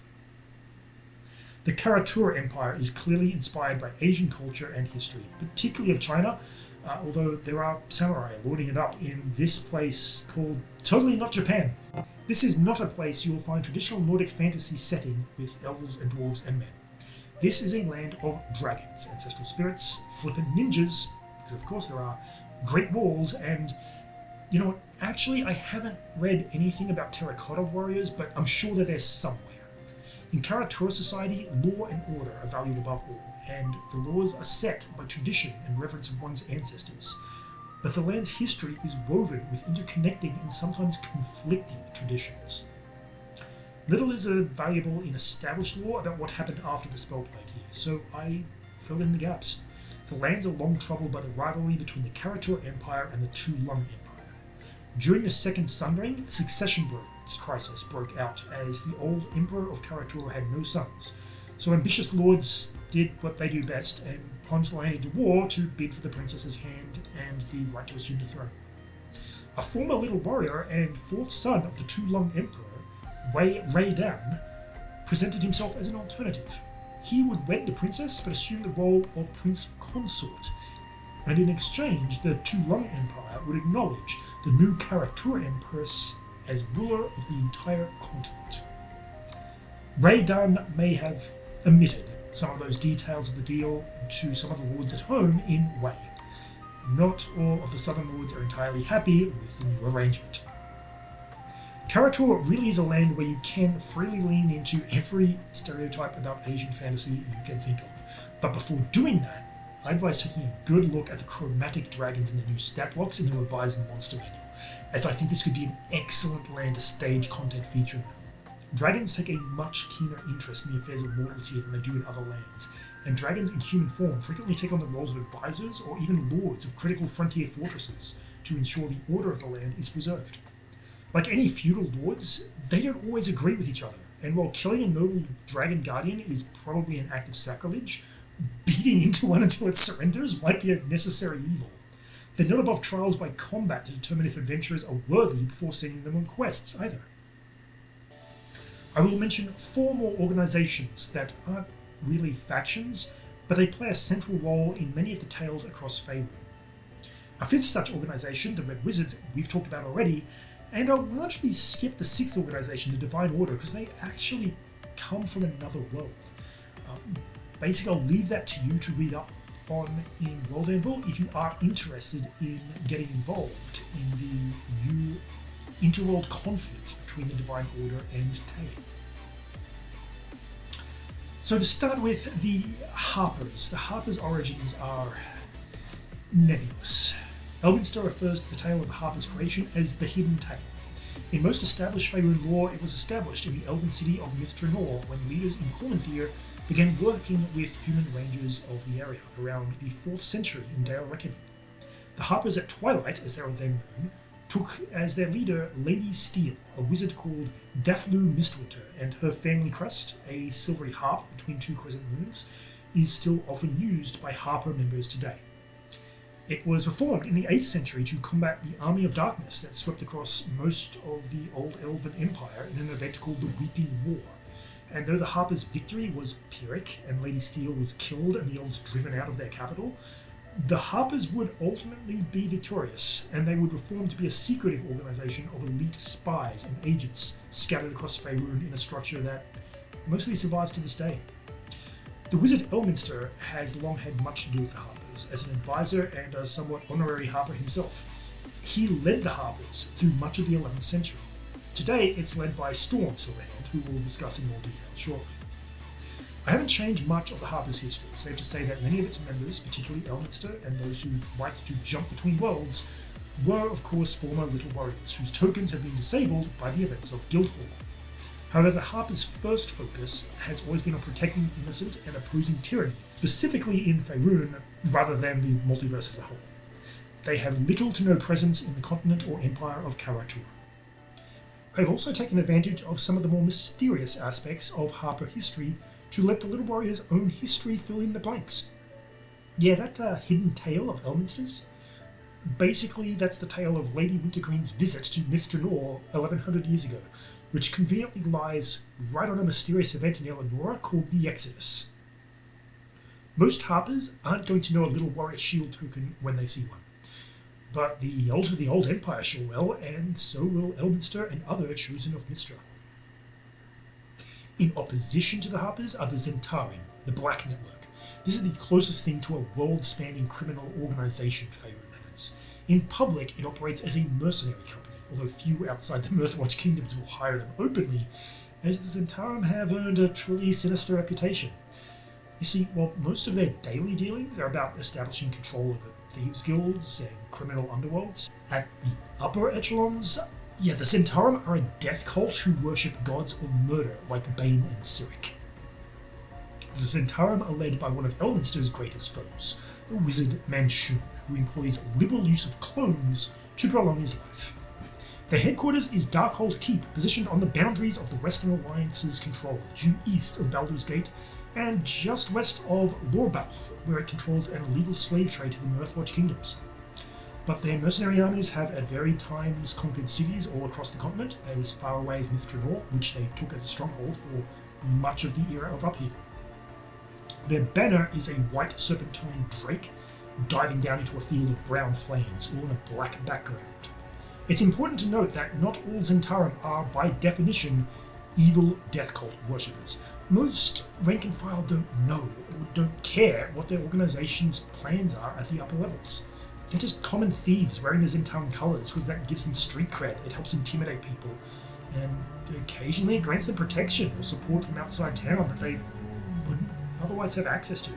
The Karatura Empire is clearly inspired by Asian culture and history, particularly of China, although there are samurai lording it up in this place called Totally Not Japan. This is not a place you will find traditional Nordic fantasy setting with elves and dwarves and men. This is a land of dragons, ancestral spirits, flippant ninjas, because of course there are great walls, and you know what, actually I haven't read anything about terracotta warriors, but I'm sure that there's somewhere. In Karatura society, law and order are valued above all, and the laws are set by tradition and reverence of one's ancestors. But the land's history is woven with interconnecting and sometimes conflicting traditions. Little is valuable in established lore about what happened after the Spell Plague here, so I filled in the gaps. The lands are long troubled by the rivalry between the Karatura Empire and the Tu Lung Empire. During the Second Sun Reign, a succession crisis broke out as the old Emperor of Karatura had no sons, so ambitious lords did what they do best and plunged the land into war to bid for the princess's hand and the right to assume the throne. A former little warrior and fourth son of the Tu Lung Emperor, Wei Dan, presented himself as an alternative. He would wed the princess but assume the role of prince consort, and in exchange the Tu Lung Empire would acknowledge the new Karatura Empress as ruler of the entire continent. Wei Dan may have omitted some of those details of the deal to some of the lords at home in Wei. Not all of the southern lords are entirely happy with the new arrangement. Karatura really is a land where you can freely lean into every stereotype about Asian fantasy you can think of. But before doing that, I advise taking a good look at the chromatic dragons in the new stat blocks and the revised monster manual, as I think this could be an excellent land to stage content feature. Dragons take a much keener interest in the affairs of mortals here than they do in other lands, and dragons in human form frequently take on the roles of advisors or even lords of critical frontier fortresses to ensure the order of the land is preserved. Like any feudal lords, they don't always agree with each other, and while killing a noble dragon guardian is probably an act of sacrilege, beating into one until it surrenders might be a necessary evil. They're not above trials by combat to determine if adventurers are worthy before sending them on quests either. I will mention 4 more organisations that aren't really factions, but they play a central role in many of the tales across Faerun. A 5th such organisation, the Red Wizards, we've talked about already, and I'll largely skip the 6th organisation, the Divine Order, because they actually come from another world. Basically, I'll leave that to you to read up on in World Anvil if you are interested in getting involved in the new interworld conflict between the Divine Order and Tale. So to start with, the Harpers. The Harpers' origins are nebulous. Elminster refers to the tale of the Harper's creation as the Hidden Tale. In most established Faerun lore, it was established in the elven city of Mithranor when leaders in Corminthir began working with human rangers of the area around the 4th century in Dale Reckoning. The Harpers at Twilight, as they were then known, took as their leader Lady Steel, a wizard called Dathlu Mistwinter, and her family crest, a silvery harp between 2 crescent moons, is still often used by Harper members today. It was reformed in the 8th century to combat the Army of Darkness that swept across most of the Old Elven Empire in an event called the Weeping War. And though the Harpers' victory was Pyrrhic and Lady Steel was killed and the elves driven out of their capital, the Harpers would ultimately be victorious, and they would reform to be a secretive organisation of elite spies and agents scattered across Faerun in a structure that mostly survives to this day. The wizard Elminster has long had much to do with the Harpers, as an advisor and a somewhat honorary Harper himself. He led the Harpers through much of the 11th century. Today it's led by Storm Silverhand, who we'll discuss in more detail shortly. I haven't changed much of the Harper's history, save to say that many of its members, particularly Elminster and those who liked to jump between worlds, were of course former Little Warriors, whose tokens have been disabled by the events of Guildfall. However, the Harper's first focus has always been on protecting the innocent and opposing tyranny, specifically in Faerun, rather than the multiverse as a whole. They have little to no presence in the continent or empire of Karatur. I've also taken advantage of some of the more mysterious aspects of Harper history to let the Little Warrior's own history fill in the blanks. Yeah, that hidden tale of Elminster's? Basically, that's the tale of Lady Wintergreen's visit to Mithranor 1100 years ago, which conveniently lies right on a mysterious event in Eleonora called the Exodus. Most Harpers aren't going to know a Little Warrior shield token when they see one, but the elves of the Old Empire sure will, and so will Elminster and other chosen of Mystra. In opposition to the Harpers are the Zentarim, the Black Network. This is the closest thing to a world-spanning criminal organisation Faerun has. In public, it operates as a mercenary company, although few outside the Mirthwatch kingdoms will hire them openly, as the Zentarim have earned a truly sinister reputation. You see, while most of their daily dealings are about establishing control over thieves' guilds and criminal underworlds, at the upper echelons, the Zentarim are a death cult who worship gods of murder like Bane and Cyric. The Zentarim are led by one of Elminster's greatest foes, the wizard Manchun, who employs liberal use of clones to prolong his life. Their headquarters is Darkhold Keep, positioned on the boundaries of the Western Alliance's control, due east of Baldur's Gate and just west of Lorbalth, where it controls an illegal slave trade to the Mirthwatch kingdoms. But their mercenary armies have at varied times conquered cities all across the continent, as far away as Mithranor, which they took as a stronghold for much of the era of upheaval. Their banner is a white serpentine drake diving down into a field of brown flames, all on a black background. It's important to note that not all Zentarim are, by definition, evil death cult worshippers. Most rank and file don't know or don't care what their organization's plans are at the upper levels. They're just common thieves wearing the Zentarim colours because that gives them street cred, it helps intimidate people, and occasionally it grants them protection or support from outside town that they wouldn't otherwise have access to.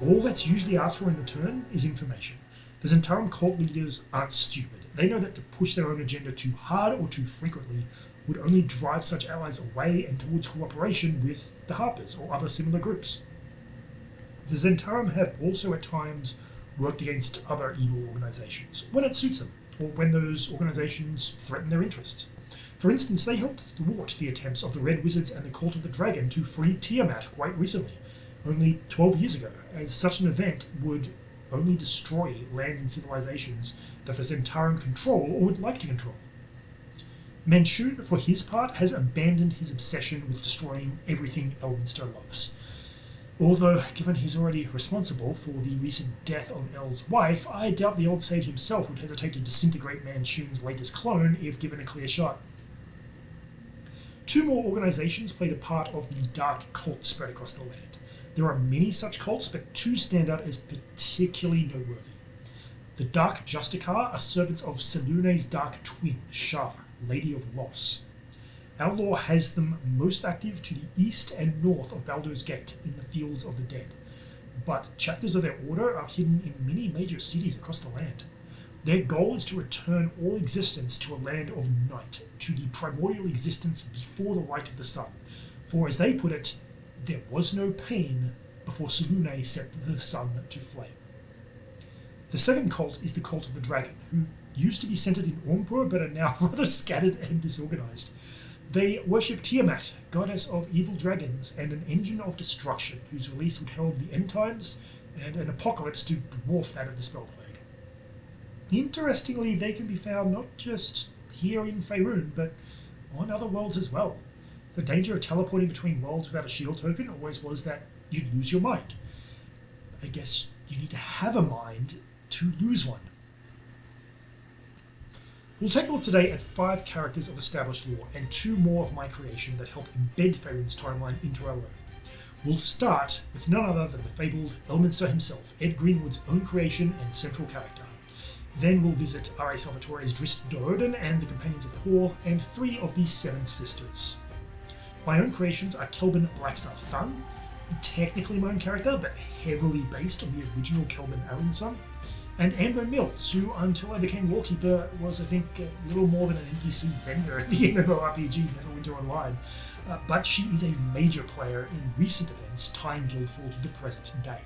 All that's usually asked for in return is information. The Zentarim cult leaders aren't stupid. They know that to push their own agenda too hard or too frequently would only drive such allies away and towards cooperation with the Harpers or other similar groups. The Zentarum have also at times worked against other evil organizations, when it suits them, or when those organizations threaten their interests. For instance, they helped thwart the attempts of the Red Wizards and the Cult of the Dragon to free Tiamat quite recently, only 12 years ago, as such an event would only destroy lands and civilizations that the Zentarum control or would like to control. Manchun, for his part, has abandoned his obsession with destroying everything Elminster loves. Although, given he's already responsible for the recent death of El's wife, I doubt the old sage himself would hesitate to disintegrate Manchun's latest clone if given a clear shot. Two more organizations played a part of the dark cult spread across the land. There are many such cults, but two stand out as particularly noteworthy. The Dark Justicar are servants of Selune's dark twin, Shar, Lady of Loss. Our lore has them most active to the east and north of Baldur's Gate in the Fields of the Dead, but chapters of their order are hidden in many major cities across the land. Their goal is to return all existence to a land of night, to the primordial existence before the light of the sun, for as they put it, there was no pain before Selune set the sun to flame. The second cult is the Cult of the Dragon, who used to be centered in Aumar but are now rather scattered and disorganized. They worship Tiamat, goddess of evil dragons and an engine of destruction, whose release would herald the end times and an apocalypse to dwarf that of the spell plague. Interestingly, they can be found not just here in Faerun, but on other worlds as well. The danger of teleporting between worlds without a shield token always was that you'd lose your mind. I guess you need to have a mind to lose one. We'll take a look today at 5 characters of established lore and 2 more of my creation that help embed Faerun's timeline into our own. We'll start with none other than the fabled Elminster himself, Ed Greenwood's own creation and central character. Then we'll visit R.A. Salvatore's Drizzt Do'Urden and the Companions of the Hall, and 3 of the 7 Sisters. My own creations are Khelben Blackstaff Thun, technically my own character, but heavily based on the original Khelben Blackstaff, and Amber Mills, who, until I became Lawkeeper, was, I think, a little more than an NPC vendor in the MMORPG Neverwinter Online, but she is a major player in recent events tying Guildfall to the present day.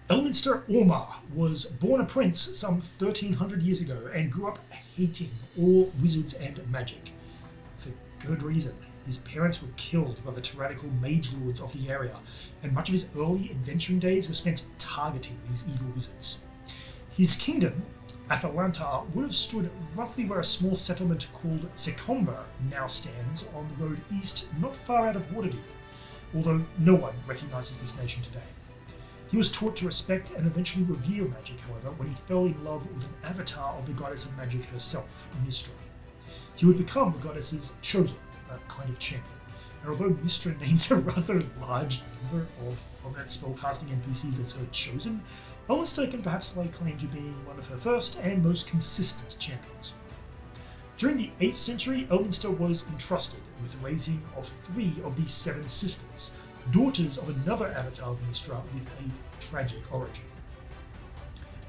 Elminster Aumar was born a prince some 1300 years ago and grew up hating all wizards and magic. For good reason. His parents were killed by the tyrannical mage lords of the area, and much of his early adventuring days were spent targeting these evil wizards. His kingdom, Atalanta, would have stood roughly where a small settlement called Secomber now stands on the road east not far out of Waterdeep, although no one recognises this nation today. He was taught to respect and eventually revere magic, however, when he fell in love with an avatar of the goddess of magic herself, Mystra. He would become the goddess's chosen, kind of champion. And although Mystra names a rather large number of prominent spellcasting NPCs as her chosen, Elminster can perhaps lay claim to being one of her first and most consistent champions. During the 8th century, Elminster was entrusted with the raising of 3 of these 7 sisters, daughters of another avatar of Mystra with a tragic origin.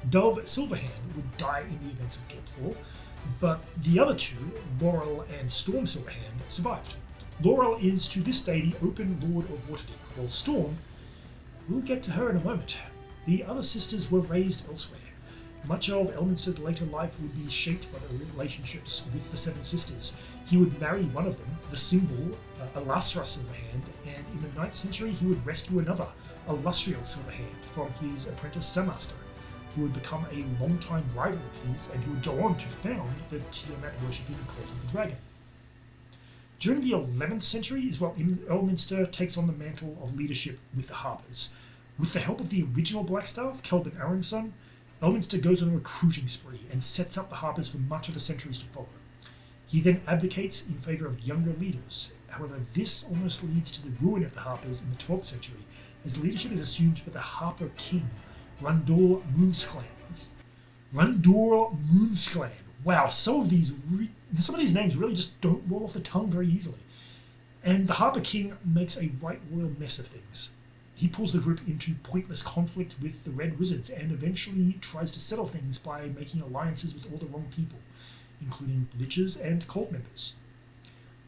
Dove Silverhand would die in the events of Guildfall, but the other 2, Laeral and Storm Silverhand, survived. Laeral is to this day the open lord of Waterdeep, while Storm, we'll get to her in a moment. The other sisters were raised elsewhere. Much of Elminster's later life would be shaped by the relationships with the 7 sisters. He would marry one of them, the symbol, Alustriel Silverhand, and in the 9th century he would rescue another, Alustriel Silverhand, from his apprentice Samaster, who would become a long-time rival of his and who would go on to found the Tiamat-worshipping Cult of the Dragon. During the 11th century is when Elminster takes on the mantle of leadership with the Harpers. With the help of the original Blackstaff, Khelben Blackstaff, Elminster goes on a recruiting spree and sets up the Harpers for much of the centuries to follow. He then abdicates in favour of younger leaders. However, this almost leads to the ruin of the Harpers in the 12th century, as leadership is assumed by the Harper King, Randor Moonsclan. Randor Moonsclan. Wow, some of these names really just don't roll off the tongue very easily. And the Harper King makes a right royal mess of things. He pulls the group into pointless conflict with the Red Wizards and eventually tries to settle things by making alliances with all the wrong people, including liches and cult members.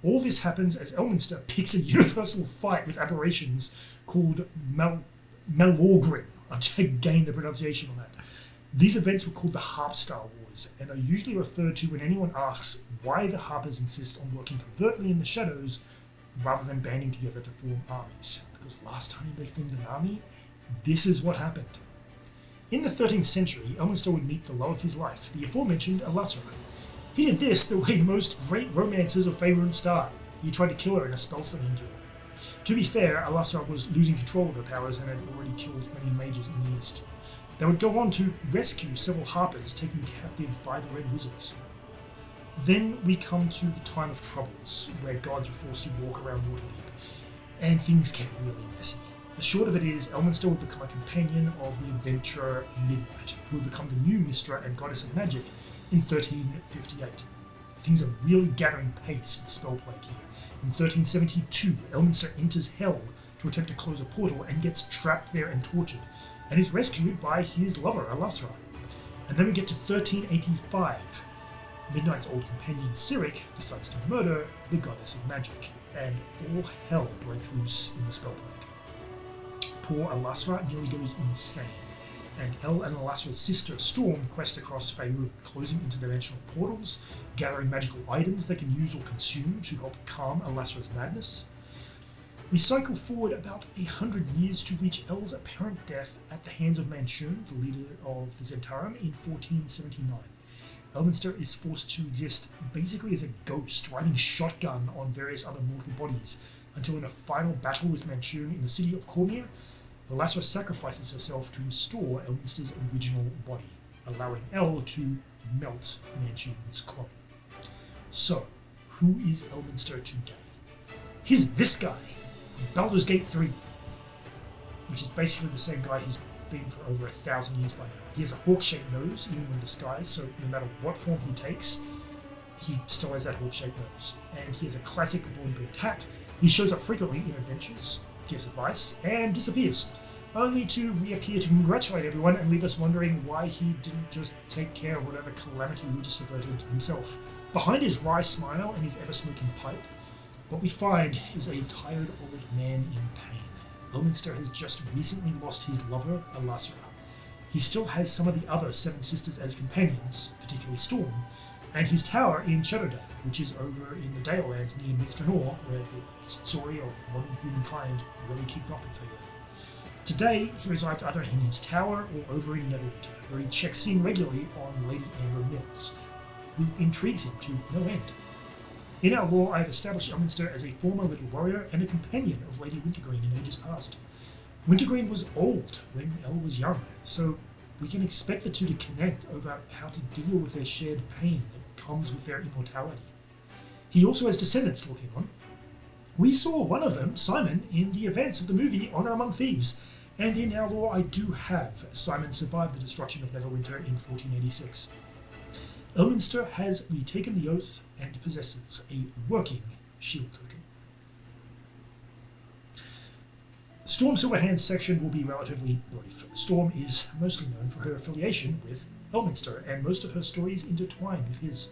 All this happens as Elminster picks a universal fight with aberrations called Malorgrin. I'll check again the pronunciation on that. These events were called the Harpstar Wars, and are usually referred to when anyone asks why the Harpers insist on working covertly in the shadows rather than banding together to form armies. Because last time they formed an army, this is what happened. In the 13th century, Elminster would meet the love of his life, the aforementioned Alustriel. He did this the way most great romances of Faerun start. He tried to kill her in a spell-slinging duel. To be fair, Alustriel was losing control of her powers and had already killed many mages in the east. They would go on to rescue several Harpers taken captive by the Red Wizards. Then we come to the time of troubles, where gods were forced to walk around Waterdeep, and things get really messy. The short of it is, Elminster would become a companion of the adventurer Midnight, who would become the new Mystra and Goddess of Magic in 1358. Things are really gathering pace for the spell plague here. In 1372, Elminster enters Hell to attempt to close a portal and gets trapped there and tortured, and is rescued by his lover, Alustriel. And then we get to 1385. Midnight's old companion, Cyric, decides to murder the Goddess of Magic, and all hell breaks loose in the spell plague. Poor Alustriel nearly goes insane, and El and Alustriel's sister, Storm, quest across Faerun, closing interdimensional portals, gathering magical items they can use or consume to help calm Alustriel's madness. We cycle forward about 100 years to reach El's apparent death at the hands of Manchun, the leader of the Zentarum, in 1479. Elminster is forced to exist basically as a ghost, riding shotgun on various other mortal bodies, until in a final battle with Manchun in the city of Cormier, Alustriel sacrifices herself to restore Elminster's original body, allowing El to melt Manchun's clone. So, who is Elminster today? He's this guy from Baldur's Gate 3, which is basically the same guy he's been for over 1,000 years by now. He has a hawk-shaped nose, even when disguised, so no matter what form he takes, he still has that hawk-shaped nose. And he has a classic broad-brimmed hat. He shows up frequently in adventures, gives advice, and disappears, only to reappear to congratulate everyone and leave us wondering why he didn't just take care of whatever calamity we just averted himself. Behind his wry smile and his ever-smoking pipe, what we find is a tired old man in pain. Elminster has just recently lost his lover, Alustriel. He still has some of the other Seven Sisters as companions, particularly Storm, and his tower in Shadowdale, which is over in the Dale Lands near Mithranor, where the story of modern humankind really kicked off in Faerun. Today, he resides either in his tower or over in Neverwinter, where he checks in regularly on Lady Amber Mills, who intrigues him to no end. In our lore, I have established Elminster as a former little warrior and a companion of Lady Wintergreen in ages past. Wintergreen was old when El was young, so we can expect the two to connect over how to deal with their shared pain that comes with their immortality. He also has descendants to look in on. We saw one of them, Simon, in the events of the movie Honor Among Thieves, and in our lore I do have Simon survived the destruction of Neverwinter in 1486. Elminster has retaken the oath and possesses a working shield token. Storm Silverhand's section will be relatively brief. Storm is mostly known for her affiliation with Elminster, and most of her stories intertwine with his.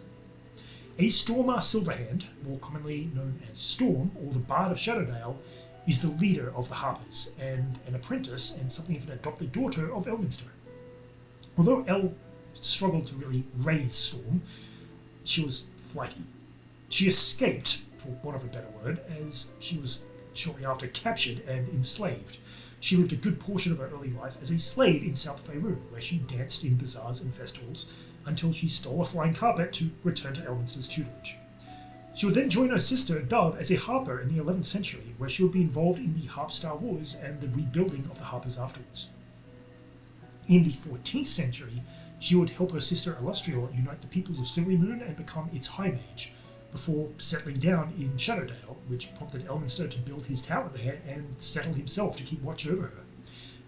A Stormer Silverhand, more commonly known as Storm, or the Bard of Shadowdale, is the leader of the Harpers, and an apprentice and something of an adopted daughter of Elminster. Although El struggled to really raise Storm, she was flighty. She escaped, for want of a better word, as she was shortly after captured and enslaved. She lived a good portion of her early life as a slave in South Faerun, where she danced in bazaars and festivals, until she stole a flying carpet to return to Elminster's tutelage. She would then join her sister Dove as a harper in the 11th century, where she would be involved in the Harpstar Wars and the rebuilding of the Harpers afterwards. In the 14th century, she would help her sister Alustriel unite the peoples of Silverymoon and become its High Mage, before settling down in Shadowdale, which prompted Elminster to build his tower there and settle himself to keep watch over her.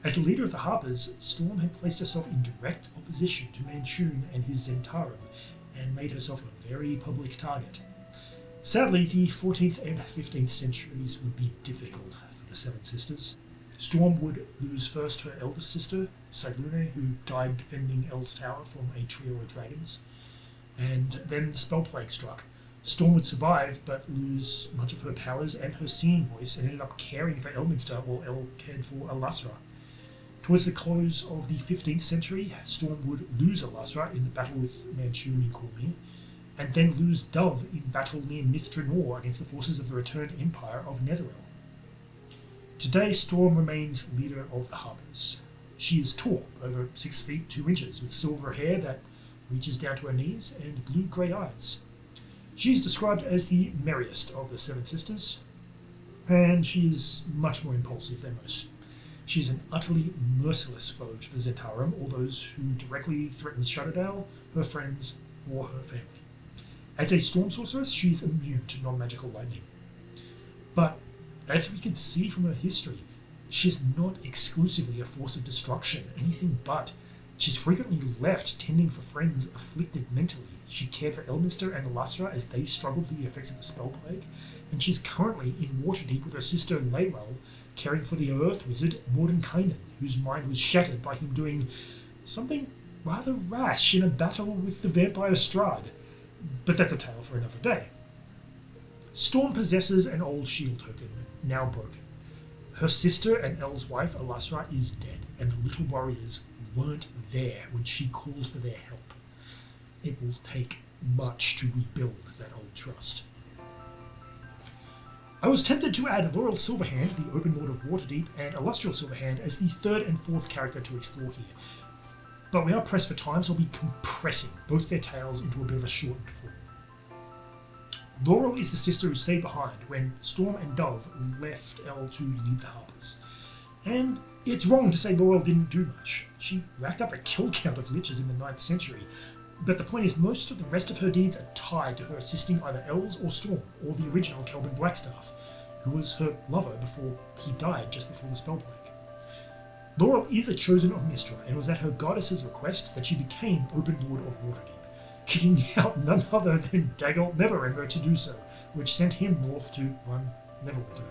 As the leader of the Harpers, Storm had placed herself in direct opposition to Manchun and his Zentarum, and made herself a very public target. Sadly, the 14th and 15th centuries would be difficult for the Seven Sisters. Storm would lose first her eldest sister, Sailune, who died defending El's tower from a trio of dragons, and then the spell plague struck, Storm would survive, but lose much of her powers and her singing voice, and ended up caring for Elminster while El cared for Alustriel. Towards the close of the 15th century, Storm would lose Alustriel in the battle with Manchurian Cormier, and then lose Dove in battle near Mithranor against the forces of the returned Empire of Netheril. Today, Storm remains leader of the Harpers. She is tall, over 6 feet 2 inches, with silver hair that reaches down to her knees and blue-grey eyes. She is described as the merriest of the Seven Sisters, and she is much more impulsive than most. She is an utterly merciless foe to the Zentarum or those who directly threaten Shadowdale, her friends, or her family. As a storm sorceress, she is immune to non-magical lightning. But, as we can see from her history, she is not exclusively a force of destruction, anything but. She's frequently left tending for friends afflicted mentally. She cared for Elminster and Alustriel as they struggled with the effects of the spell plague, and she's currently in Waterdeep with her sister Laeral, caring for the Earth Wizard Mordenkainen, whose mind was shattered by him doing something rather rash in a battle with the vampire Strahd. But that's a tale for another day. Storm possesses an old shield token, now broken. Her sister and El's wife Alustriel is dead, and the Little Warriors weren't there when she called for their help. It will take much to rebuild that old trust. I was tempted to add Laeral Silverhand, the Open Lord of Waterdeep, and Alustriel Silverhand as the third and fourth character to explore here, but we are pressed for time, so I'll be compressing both their tales into a bit of a shortened form. Laeral is the sister who stayed behind when Storm and Dove left El to lead the Harpers. And it's wrong to say Laeral didn't do much. She racked up a kill count of liches in the 9th century, but the point is most of the rest of her deeds are tied to her assisting either Els or Storm, or the original Khelben Blackstaff, who was her lover before he died just before the spell plague. Laeral is a chosen of Mystra, and it was at her goddess's request that she became Open Lord of Waterdeep, kicking out none other than Dagult Neverember to do so, which sent him north to run Neverwinter.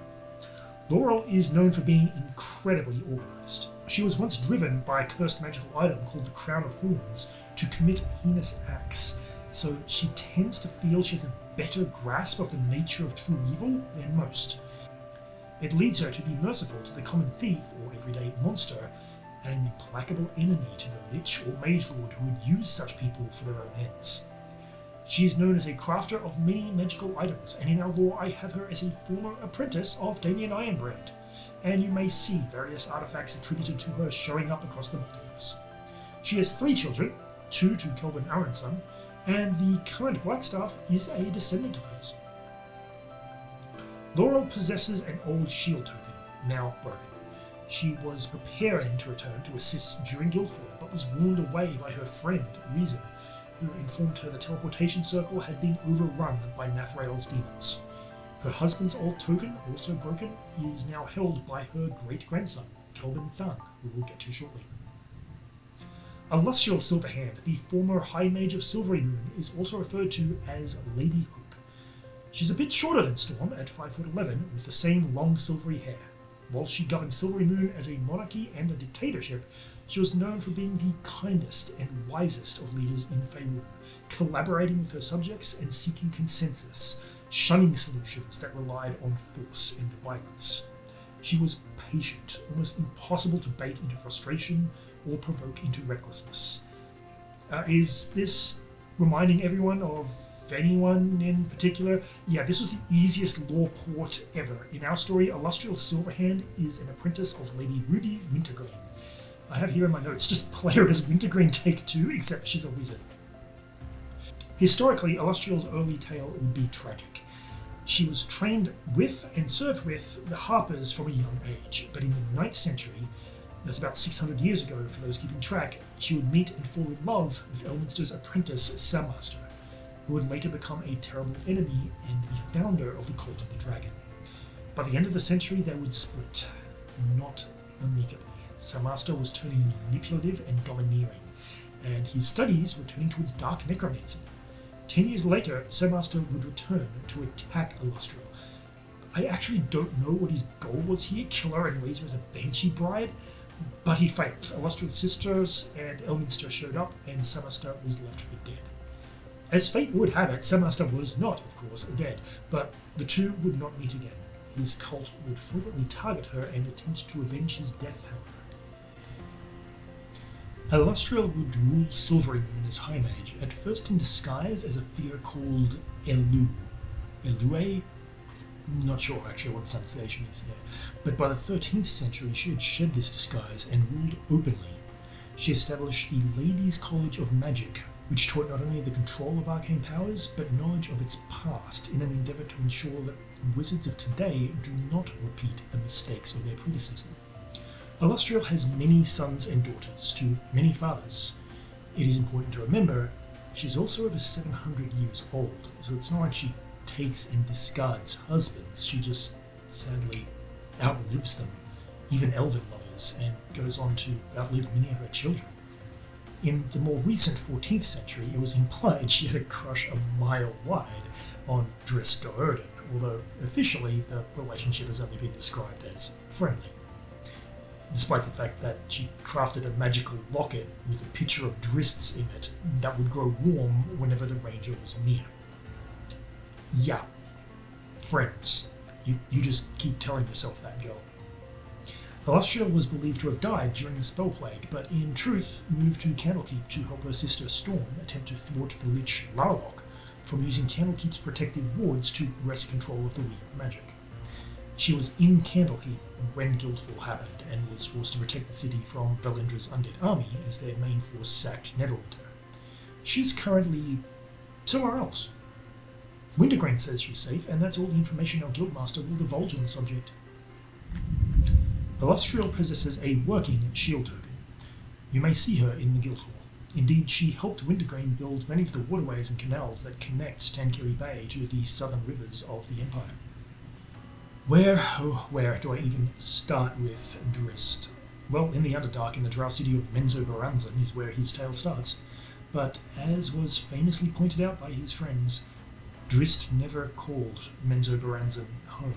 Laeral is known for being incredibly organised. She was once driven by a cursed magical item called the Crown of Horns to commit heinous acts, so she tends to feel she has a better grasp of the nature of true evil than most. It leads her to be merciful to the common thief or everyday monster, and an implacable enemy to the Lich or Mage Lord who would use such people for their own ends. She is known as a crafter of many magical items, and in our lore I have her as a former apprentice of Damien Ironbrand, and you may see various artifacts attributed to her showing up across the multiverse. She has 3 children, 2 to Khelben Aronson, and the current Blackstaff is a descendant of hers. Laeral possesses an old shield token, now broken. She was preparing to return to assist during Guildfall, but was warned away by her friend, Reason, who informed her the teleportation circle had been overrun by Nathrael's demons. Her husband's old token, also broken, is now held by her great-grandson, Khelben Thun, who we'll get to shortly. Alustriel Silverhand, the former High Mage of Silvery Moon, is also referred to as Lady Hope. She's a bit shorter than Storm, at 5'11", with the same long silvery hair. While she governed Silvery Moon as a monarchy and a dictatorship, she was known for being the kindest and wisest of leaders in Faerun, collaborating with her subjects and seeking consensus, shunning solutions that relied on force and violence. She was patient, almost impossible to bait into frustration or provoke into recklessness. Is this reminding everyone of anyone in particular? Yeah, this was the easiest lore port ever. In our story, Alustriel Silverhand is an apprentice of Lady Ruby Wintergreen. I have here in my notes, just play her as Wintergreen take 2, except she's a wizard. Historically, Alustriel's early tale would be tragic. She was trained with and served with the Harpers from a young age, but in the 9th century, that's about 600 years ago for those keeping track, she would meet and fall in love with Elminster's apprentice, Sammaster, who would later become a terrible enemy and the founder of the Cult of the Dragon. By the end of the century, they would split, not amicably. Sammaster was turning manipulative and domineering, and his studies were turning towards dark necromancy. 10 years later, Sammaster would return to attack Alustriel. I actually don't know what his goal was here, kill her and raise her as a banshee bride, but he failed. Alustriel's sisters and Elminster showed up, and Sammaster was left for dead. As fate would have it, Sebmaster was not, of course, dead, but the two would not meet again. His cult would frequently target her and attempt to avenge his death, however. Alustriel would rule Silverhand in his High Mage, at first in disguise as a figure called Elue? Not sure actually what pronunciation is there, but by the 13th century she had shed this disguise and ruled openly. She established the Ladies' College of Magic, which taught not only the control of arcane powers, but knowledge of its past in an endeavour to ensure that wizards of today do not repeat the mistakes of their predecessors. Alustriel has many sons and daughters, to many fathers. It is important to remember she's also over 700 years old, so it's not like she takes and discards husbands, she just sadly outlives them, even elven lovers, and goes on to outlive many of her children. In the more recent 14th century, it was implied she had a crush a mile wide on Drizzt Do'Urden, although officially the relationship has only been described as friendly, despite the fact that she crafted a magical locket with a picture of Drizzt's in it that would grow warm whenever the ranger was near. Yeah, friends. You just keep telling yourself that, girl. Alustriel was believed to have died during the spell plague, but in truth moved to Candlekeep to help her sister Storm attempt to thwart the Lich Larlock from using Candlekeep's protective wards to wrest control of the Weave of Magic. She was in Candlekeep when Guildfall happened, and was forced to protect the city from Valindra's undead army as their main force sacked Neverwinter. She's currently somewhere else. Wintergreen says she's safe, and that's all the information our Guildmaster will divulge on the subject. Alustriel possesses a working shield token. You may see her in the Guildhall. Indeed, she helped Wintergreen build many of the waterways and canals that connect Tankiri Bay to the southern rivers of the Empire. Where do I even start with Drizzt? Well, in the Underdark, in the drow city of Menzoberranzan, is where his tale starts. But as was famously pointed out by his friends, Drizzt never called Menzoberranzan home.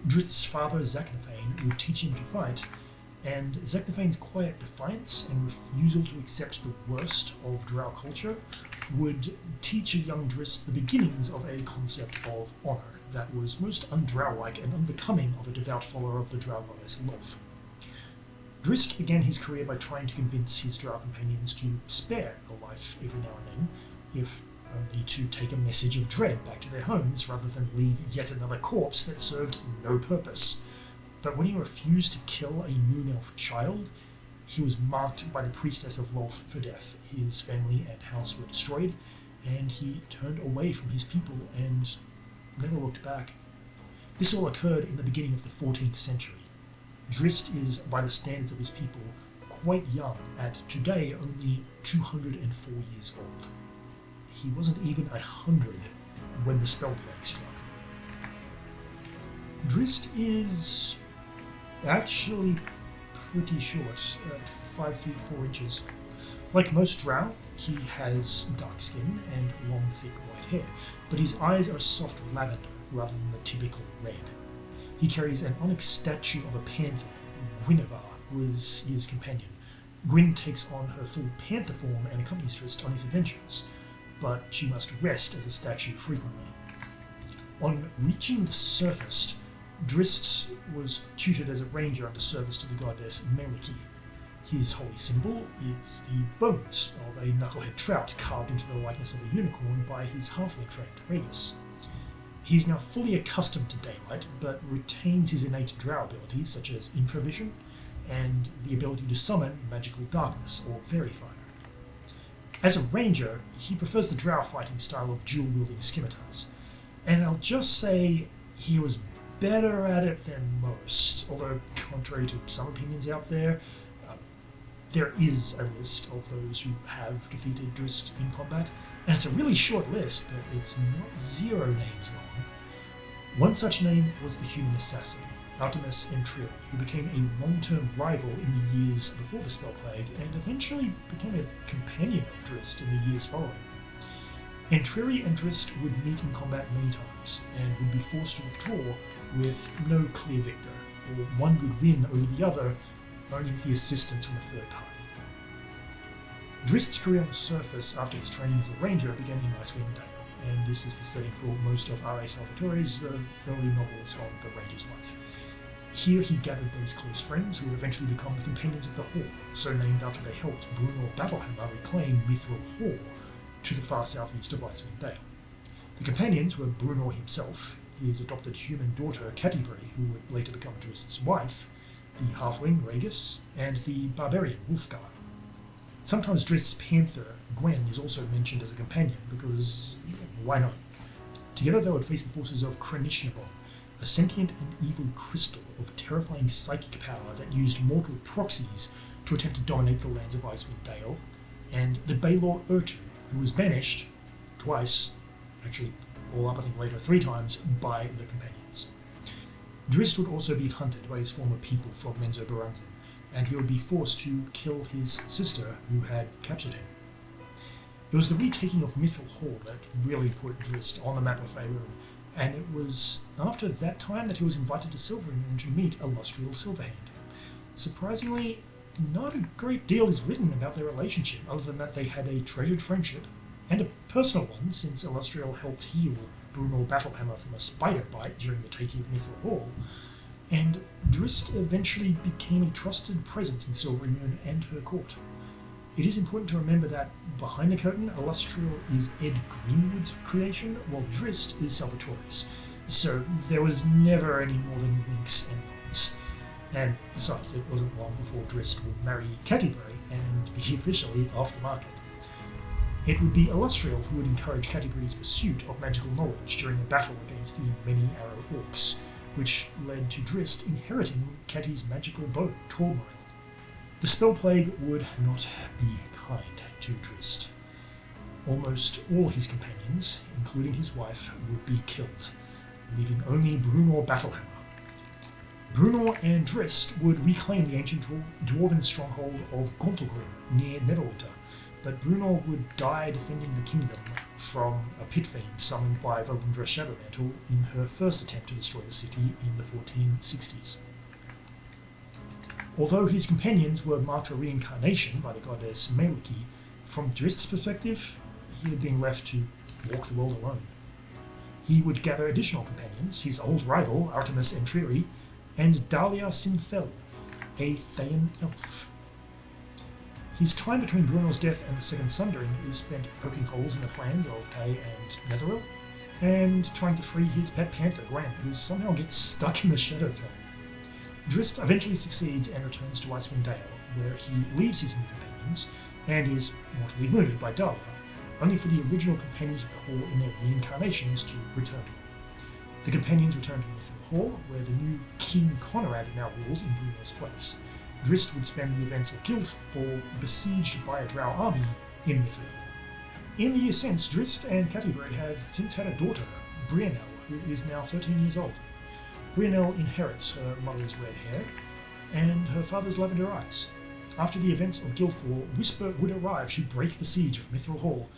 Drizzt's father, Zaknafein, would teach him to fight, and Zaknafein's quiet defiance and refusal to accept the worst of drow culture would teach a young Drizzt the beginnings of a concept of honour that was most undrow-like and unbecoming of a devout follower of the drow goddess Lolth. Drizzt began his career by trying to convince his drow companions to spare a life every now and then, if only to take a message of dread back to their homes rather than leave yet another corpse that served no purpose. But when he refused to kill a moon elf child, he was marked by the priestess of Lolth for death. His family and house were destroyed, and he turned away from his people and never looked back. This all occurred in the beginning of the 14th century. Drizzt is, by the standards of his people, quite young, at today only 204 years old. He wasn't even 100 when the spell plague struck. Drizzt is actually pretty short, at 5 feet 4 inches. Like most drow, he has dark skin and long, thick white hair, but his eyes are soft lavender rather than the typical red. He carries an onyx statue of a panther, Guinevere, who is his companion. Gwyn takes on her full panther form and accompanies Drizzt on his adventures, but she must rest as a statue frequently. On reaching the surface, Drizzt was tutored as a ranger under service to the goddess Meliki. His holy symbol is the bones of a knucklehead trout carved into the likeness of a unicorn by his halfling friend, Ragus. He is now fully accustomed to daylight, but retains his innate drow abilities such as infravision and the ability to summon magical darkness, or fairy fire. As a ranger, he prefers the drow fighting style of dual-wielding scimitars, and I'll just say he was better at it than most, although contrary to some opinions out there, there is a list of those who have defeated Drizzt in combat, and it's a really short list, but it's not 0 names long. One such name was the human assassin, Artemis Entreri, who became a long-term rival in the years before the spell plague, and eventually became a companion of Drizzt in the years following. Entreri and Drizzt would meet in combat many times, and would be forced to withdraw with no clear victor, or one would win over the other only with the assistance from a third party. Drizzt's career on the surface after his training as a ranger began in Icewind Dale, and this is the setting for most of R.A. Salvatore's early novels on the ranger's life. Here he gathered those close friends who would eventually become the Companions of the Hall, so named after they helped Brunor Battlehammer reclaim Mithril Hall to the far southeast of Icewind Dale. The Companions were Brunor himself, his adopted human daughter Catti-brie, who would later become Drizzt's wife, the halfling Regis, and the barbarian Wulfgar. Sometimes Drizzt's panther Gwen is also mentioned as a companion, because why not? Together they would face the forces of Krenishnabob, a sentient and evil crystal of terrifying psychic power that used mortal proxies to attempt to dominate the lands of Icewind Dale, and the Baelor Urtu, who was banished twice, actually all up I think later 3 times, by the Companions. Drizzt would also be hunted by his former people from Menzoberranzan, and he would be forced to kill his sister who had captured him. It was the retaking of Mithril Hall that really put Drizzt on the map of Faerun, and it was after that time that he was invited to Silverhand to meet Alustriel Silverhand. Surprisingly, not a great deal is written about their relationship, other than that they had a treasured friendship, and a personal one, since Alustriel helped heal Brunor Battlehammer from a spider bite during the taking of Mithril Hall, and Drizzt eventually became a trusted presence in Silvermoon and her court. It is important to remember that behind the curtain, Alustriel is Ed Greenwood's creation, while Drizzt is Salvatore's, so there was never any more than winks and nods. And besides, it wasn't long before Drizzt would marry Catti-brie and be officially off the market. It would be Alustriel who would encourage Catti-brie's pursuit of magical knowledge during a battle against the many-arrowed orcs, which led to Drizzt inheriting Catti's magical bow, Toril. The spell plague would not be kind to Drizzt. Almost all his companions, including his wife, would be killed, leaving only Brunor Battlehammer. Brunor and Drizzt would reclaim the ancient dwarven stronghold of Gauntlgrim near Neverwinter, but Brunor would die defending the kingdom from a pit fiend summoned by Valundra Shadowmantle in her first attempt to destroy the city in the 1460s. Although his companions were marked for reincarnation by the goddess Maliki, from Drizzt's perspective, he had been left to walk the world alone. He would gather additional companions, his old rival Artemis Entreri, and Dahlia Sinfell, a Thayan elf. His time between Brunor's death and the Second Sundering is spent poking holes in the plans of Tay and Netheril, and trying to free his pet panther Gwen, who somehow gets stuck in the Shadowfell. Drizzt eventually succeeds and returns to Icewind Dale, where he leaves his new companions and is mortally wounded by Dahlia, only for the original companions of the Hall in their reincarnations to return to him. The companions return to Mithril Hall, where the new King Conrad now rules in Brunor's place. Drizzt would spend the events of Guildfall besieged by a drow army in Mithril Hall. In the years since, Drizzt and Catti-brie have since had a daughter, Brianelle, who is now 13 years old. Brianelle inherits her mother's red hair and her father's lavender eyes. After the events of Guildfall, Whisper would arrive to break the siege of Mithril Hall.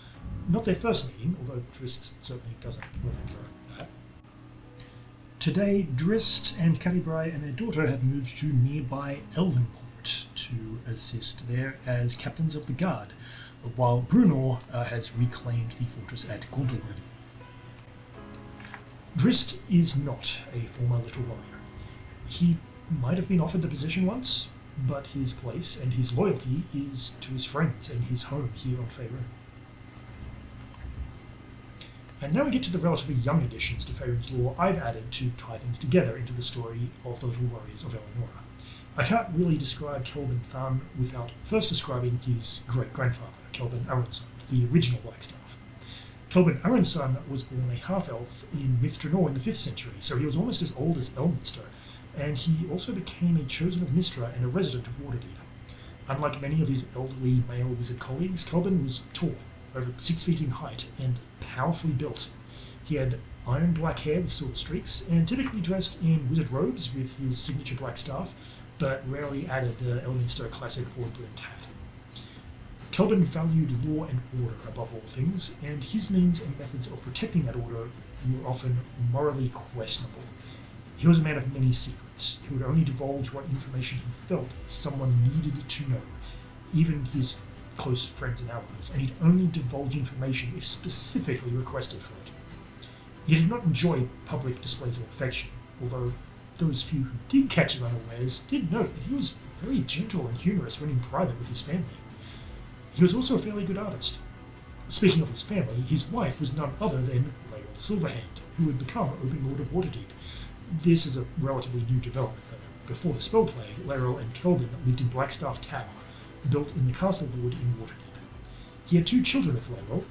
Not their first meeting, although Drizzt certainly doesn't remember that. Today, Drizzt and Catti-brie and their daughter have moved to nearby Elvenport to assist there as captains of the guard, while Brunor has reclaimed the fortress at Gauntlgrim. Drizzt is not a former Little Warrior. He might have been offered the position once, but his place and his loyalty is to his friends and his home here on Faerun. And now we get to the relatively young additions to Faerun's lore I've added to tie things together into the story of the Little Warriors of Eleonora. I can't really describe Khelben Than without first describing his great-grandfather, Khelben Arunson, the original Blackstaff. Khelben Arunson was born a half-elf in Mithranor in the 5th century, so he was almost as old as Elminster, and he also became a chosen of Mystra and a resident of Waterdeep. Unlike many of his elderly male wizard colleagues, Khelben was tall, over 6 feet in height, and powerfully built. He had iron black hair with silver streaks, and typically dressed in wizard robes with his signature black staff, but rarely added the Elminster classic broad-brimmed hat. Khelben valued law and order above all things, and his means and methods of protecting that order were often morally questionable. He was a man of many secrets, who would only divulge what information he felt someone needed to know, even his close friends and allies, and he'd only divulge information if specifically requested for it. He did not enjoy public displays of affection, although those few who did catch him unawares did note that he was very gentle and humorous when in private with his family. He was also a fairly good artist. Speaking of his family, his wife was none other than Laeral Silverhand, who would become Open Lord of Waterdeep. This is a relatively new development, though. Before the spell plague, Laeral and Khelben lived in Blackstaff Tower, built in the Castle Lord in Waterdeep. He had 2 children with Laeral,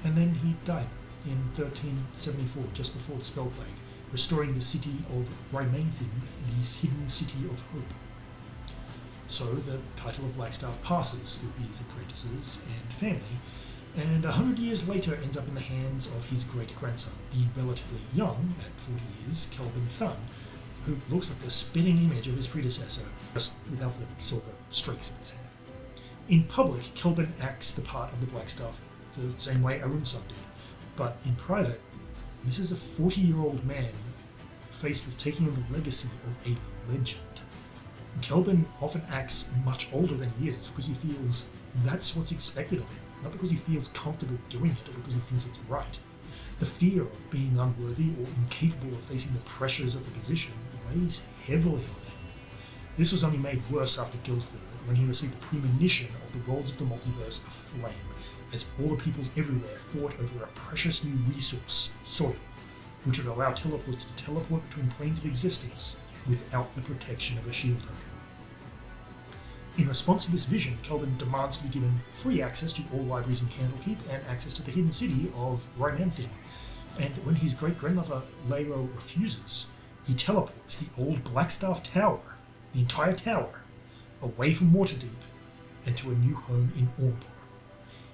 and then he died in 1374, just before the spell plague, restoring the city of Rymanthin, the hidden city of hope. So the title of Blackstaff passes through his apprentices and family, and 100 years later ends up in the hands of his great-grandson, the relatively young, at 40 years, Khelben Thun, who looks like the spitting image of his predecessor, just without the silver streaks in his hair. In public, Khelben acts the part of the Blackstaff the same way Arunsan did, but in private, this is a 40-year-old man faced with taking on the legacy of a legend. Khelben often acts much older than he is because he feels that's what's expected of him, not because he feels comfortable doing it or because he thinks it's right. The fear of being unworthy or incapable of facing the pressures of the position weighs heavily on him. This was only made worse after Guildfall, when he received a premonition of the worlds of the multiverse aflame, as all the peoples everywhere fought over a precious new resource, soil, which would allow teleports to teleport between planes of existence without the protection of a shield token. In response to this vision, Khelben demands to be given free access to all libraries in Candlekeep and access to the hidden city of Rymanthin, and when his great-grandmother Laeral refuses, he teleports the old Blackstaff Tower, the entire tower, away from Waterdeep and to a new home in Aumar.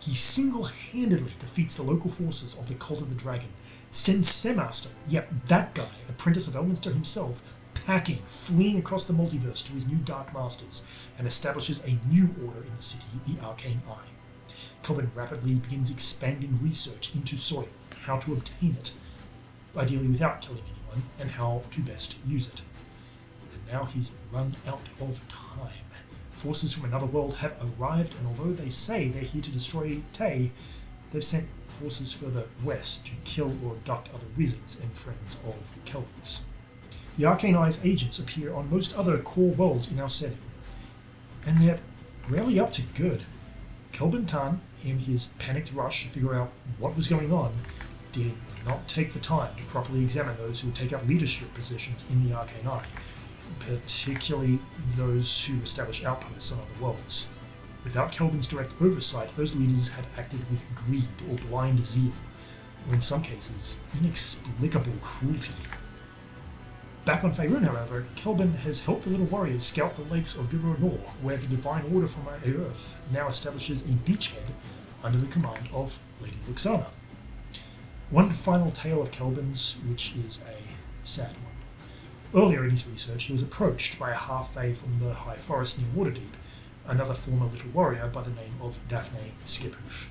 He single-handedly defeats the local forces of the Cult of the Dragon, sends Semaster, yep, that guy, apprentice of Elminster himself, packing, fleeing across the multiverse to his new Dark Masters, and establishes a new order in the city, the Arcane Eye. Khelben rapidly begins expanding research into soil, how to obtain it, ideally without killing anyone, and how to best use it. And now he's run out of time. Forces from another world have arrived, and although they say they're here to destroy Tay, they've sent forces further west to kill or abduct other wizards and friends of Khelben's. The Arcane Eye's agents appear on most other core worlds in our setting, and they're rarely up to good. Khelben Tan, in his panicked rush to figure out what was going on, did not take the time to properly examine those who would take up leadership positions in the Arcane Eye, particularly those who establish outposts on other worlds. Without Khelben's direct oversight, those leaders had acted with greed or blind zeal, or in some cases, inexplicable cruelty. Back on Faerun, however, Khelben has helped the little warriors scout the lakes of Gurur-Nor, where the Divine Order from Earth now establishes a beachhead under the command of Lady Luxana. One final tale of Khelben's, which is a sad one. Earlier in his research, he was approached by a half-fae from the High Forest near Waterdeep, another former little warrior by the name of Daphne Skiphoof.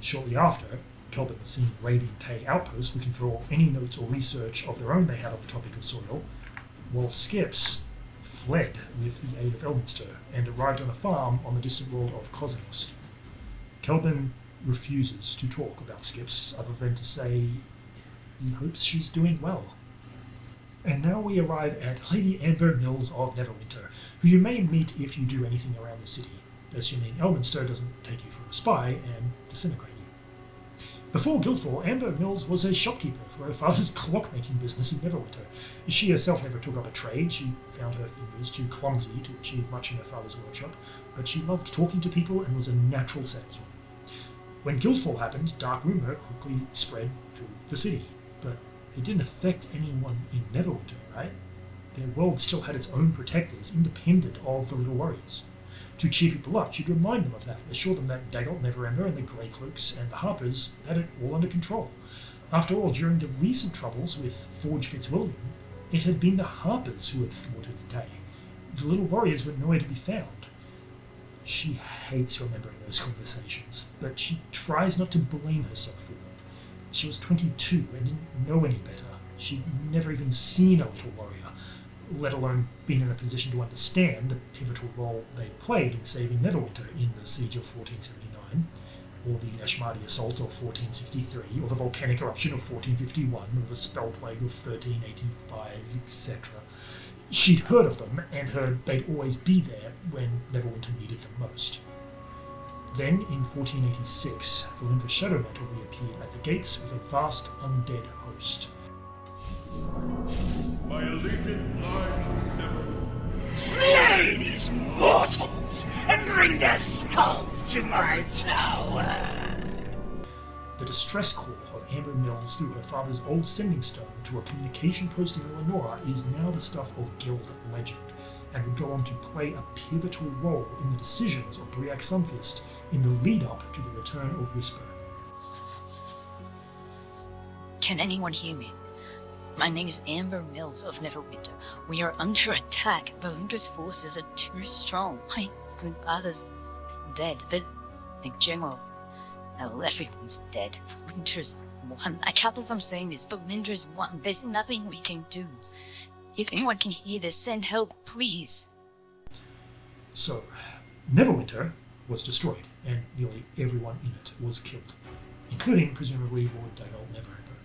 Shortly after, Khelben was seen raiding Tay outposts looking for any notes or research of their own they had on the topic of soil, while Skips fled with the aid of Elminster and arrived on a farm on the distant world of Cosmos. Khelben refuses to talk about Skips other than to say he hopes she's doing well. And now we arrive at Lady Amber Mills of Neverwinter, who you may meet if you do anything around the city, assuming Elminster doesn't take you for a spy and disintegrate you. Before Guildfall, Amber Mills was a shopkeeper for her father's clockmaking business in Neverwinter. She herself never took up a trade. She found her fingers too clumsy to achieve much in her father's workshop, but she loved talking to people and was a natural saleswoman. When Guildfall happened, dark rumour quickly spread through the city, but it didn't affect anyone in Neverwinter, right? Their world still had its own protectors, independent of the Little Warriors. To cheer people up, she'd remind them of that, assure them that Daggle, Neverember, and the Greycloaks and the Harpers had it all under control. After all, during the recent troubles with Forge Fitzwilliam, it had been the Harpers who had thwarted the day. The Little Warriors were nowhere to be found. She hates remembering those conversations, but she tries not to blame herself for them. She was 22 and didn't know any better. She'd never even seen a little warrior. let alone been in a position to understand the pivotal role they played in saving Neverwinter in the Siege of 1479, or the Ashmadi Assault of 1463, or the volcanic eruption of 1451, or the Spell Plague of 1385, etc. She'd heard of them, and heard they'd always be there when Neverwinter needed them most. Then, in 1486, Valindra's Shadowmantle reappeared at the gates with a vast undead host.
My allegiance lies with Neverwinter.
Slay these mortals and bring their skulls to my tower.
The distress call of Amber Mills through her father's old sending stone to a communication post in Eleonora is now the stuff of guild legend, and would go on to play a pivotal role in the decisions of Briac Sunfist in the lead-up to the return of Whisper.
Can anyone hear me? My name is Amber Mills of Neverwinter. We are under attack. Valindra's forces are too strong. My father's dead. The general. Well, everyone's dead. Valindra's won. I can't believe I'm saying this, but Valindra's won. There's nothing we can do. If anyone can hear this, send help, please.
So, Neverwinter was destroyed, and nearly everyone in it was killed, including, presumably, Lord Dagal Neverember.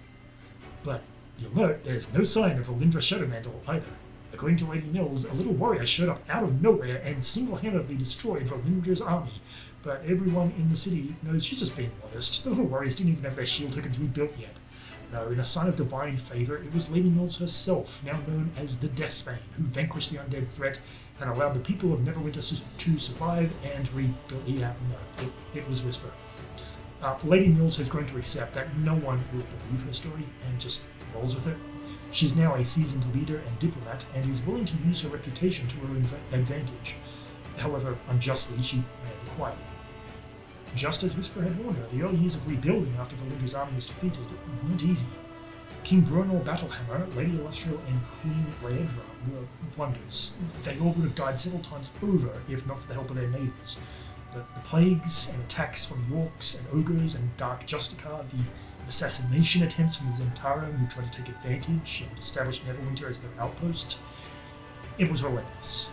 But you'll note there's no sign of Valindra Shadowmantle either. According to Lady Mills, a little warrior showed up out of nowhere and single-handedly destroyed Valindra's army, but everyone in the city knows she's just being modest. The little warriors didn't even have their shield tokens rebuilt yet. No, in a sign of divine favour, it was Lady Mills herself, now known as the Deathsbane, who vanquished the undead threat and allowed the people of Neverwinter to survive and rebuild. Yeah, no, it was Whisper. Lady Mills has grown to accept that no one will believe her story and just rolls with it. She's now a seasoned leader and diplomat and is willing to use her reputation to her advantage. However, unjustly, she may have acquired it. Just as Whisper had warned her, the early years of rebuilding after Valindra's army was defeated weren't easy. King Bronor Battlehammer, Lady Alustriel, and Queen Raedra were wonders. They all would have died several times over if not for the help of their neighbours. But the plagues and attacks from the Orcs and Ogres and Dark Justicar, the assassination attempts from the Zentarum who tried to take advantage and establish Neverwinter as their outpost, it was relentless.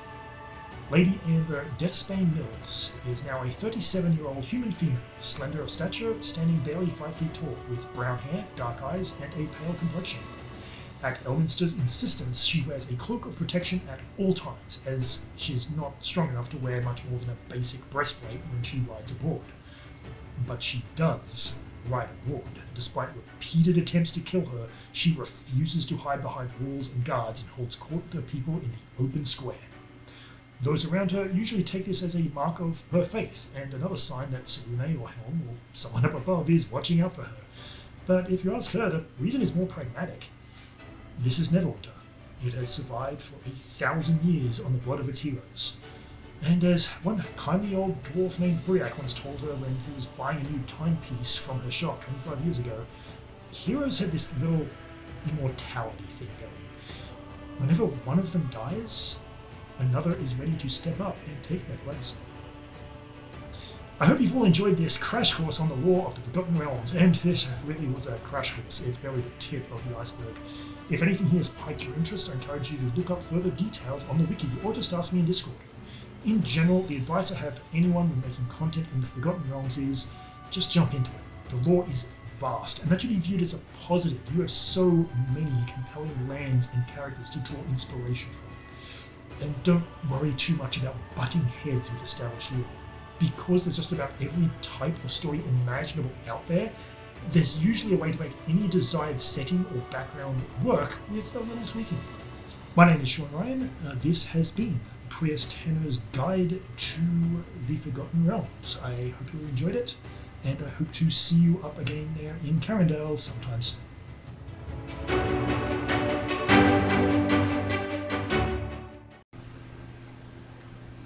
Lady Amber Deathsbane Mills is now a 37-year-old human female, slender of stature, standing barely 5 feet tall, with brown hair, dark eyes, and a pale complexion. At Elminster's insistence, she wears a cloak of protection at all times, as she's not strong enough to wear much more than a basic breastplate when she rides aboard. But she does ride aboard. Despite repeated attempts to kill her, she refuses to hide behind walls and guards and holds court with her people in the open square. Those around her usually take this as a mark of her faith, and another sign that Sarune or Helm or someone up above is watching out for her. But if you ask her, the reason is more pragmatic. This is Neverwinter. It has survived for 1,000 years on the blood of its heroes. And as one kindly old dwarf named Briac once told her when he was buying a new timepiece from her shop 25 years ago, heroes have this little immortality thing going. Whenever one of them dies, another is ready to step up and take their place. I hope you've all enjoyed this crash course on the lore of the Forgotten Realms, and this really was a crash course. It's barely the tip of the iceberg. If anything here has piqued your interest, I encourage you to look up further details on the wiki, or just ask me in Discord. In general, the advice I have for anyone when making content in the Forgotten Realms is just jump into it. The lore is vast, and that should be viewed as a positive. You have so many compelling lands and characters to draw inspiration from. And don't worry too much about butting heads with established lore. Because there's just about every type of story imaginable out there, there's usually a way to make any desired setting or background work with a little tweaking. My name is Sean Ryan. This has been Prius Tanner's Guide to the Forgotten Realms. I hope you enjoyed it, and I hope to see you up again there in Carindale sometime soon.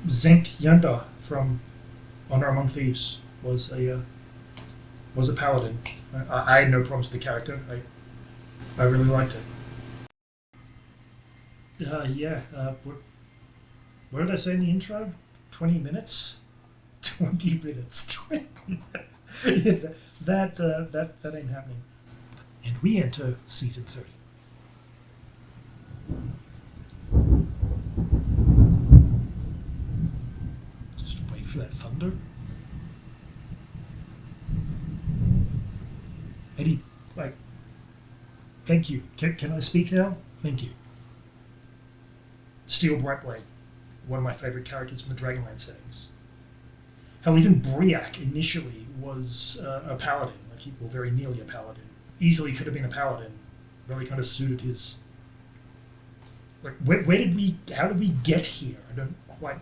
Zenk Yanda from Honor Among Thieves was a paladin. I had no problems with the character. I really liked it. What did I say in the intro? 20 minutes? 20 minutes. That ain't happening. And we enter season 3. for that thunder. Eddie, like, thank you. Can I speak now? Thank you. Steel Brightblade, one of my favourite characters from the Dragonlance settings. Hell, even Briac initially was a paladin, well, very nearly a paladin. Easily could have been a paladin. Really kind of suited his. Like, how did we get here? I don't.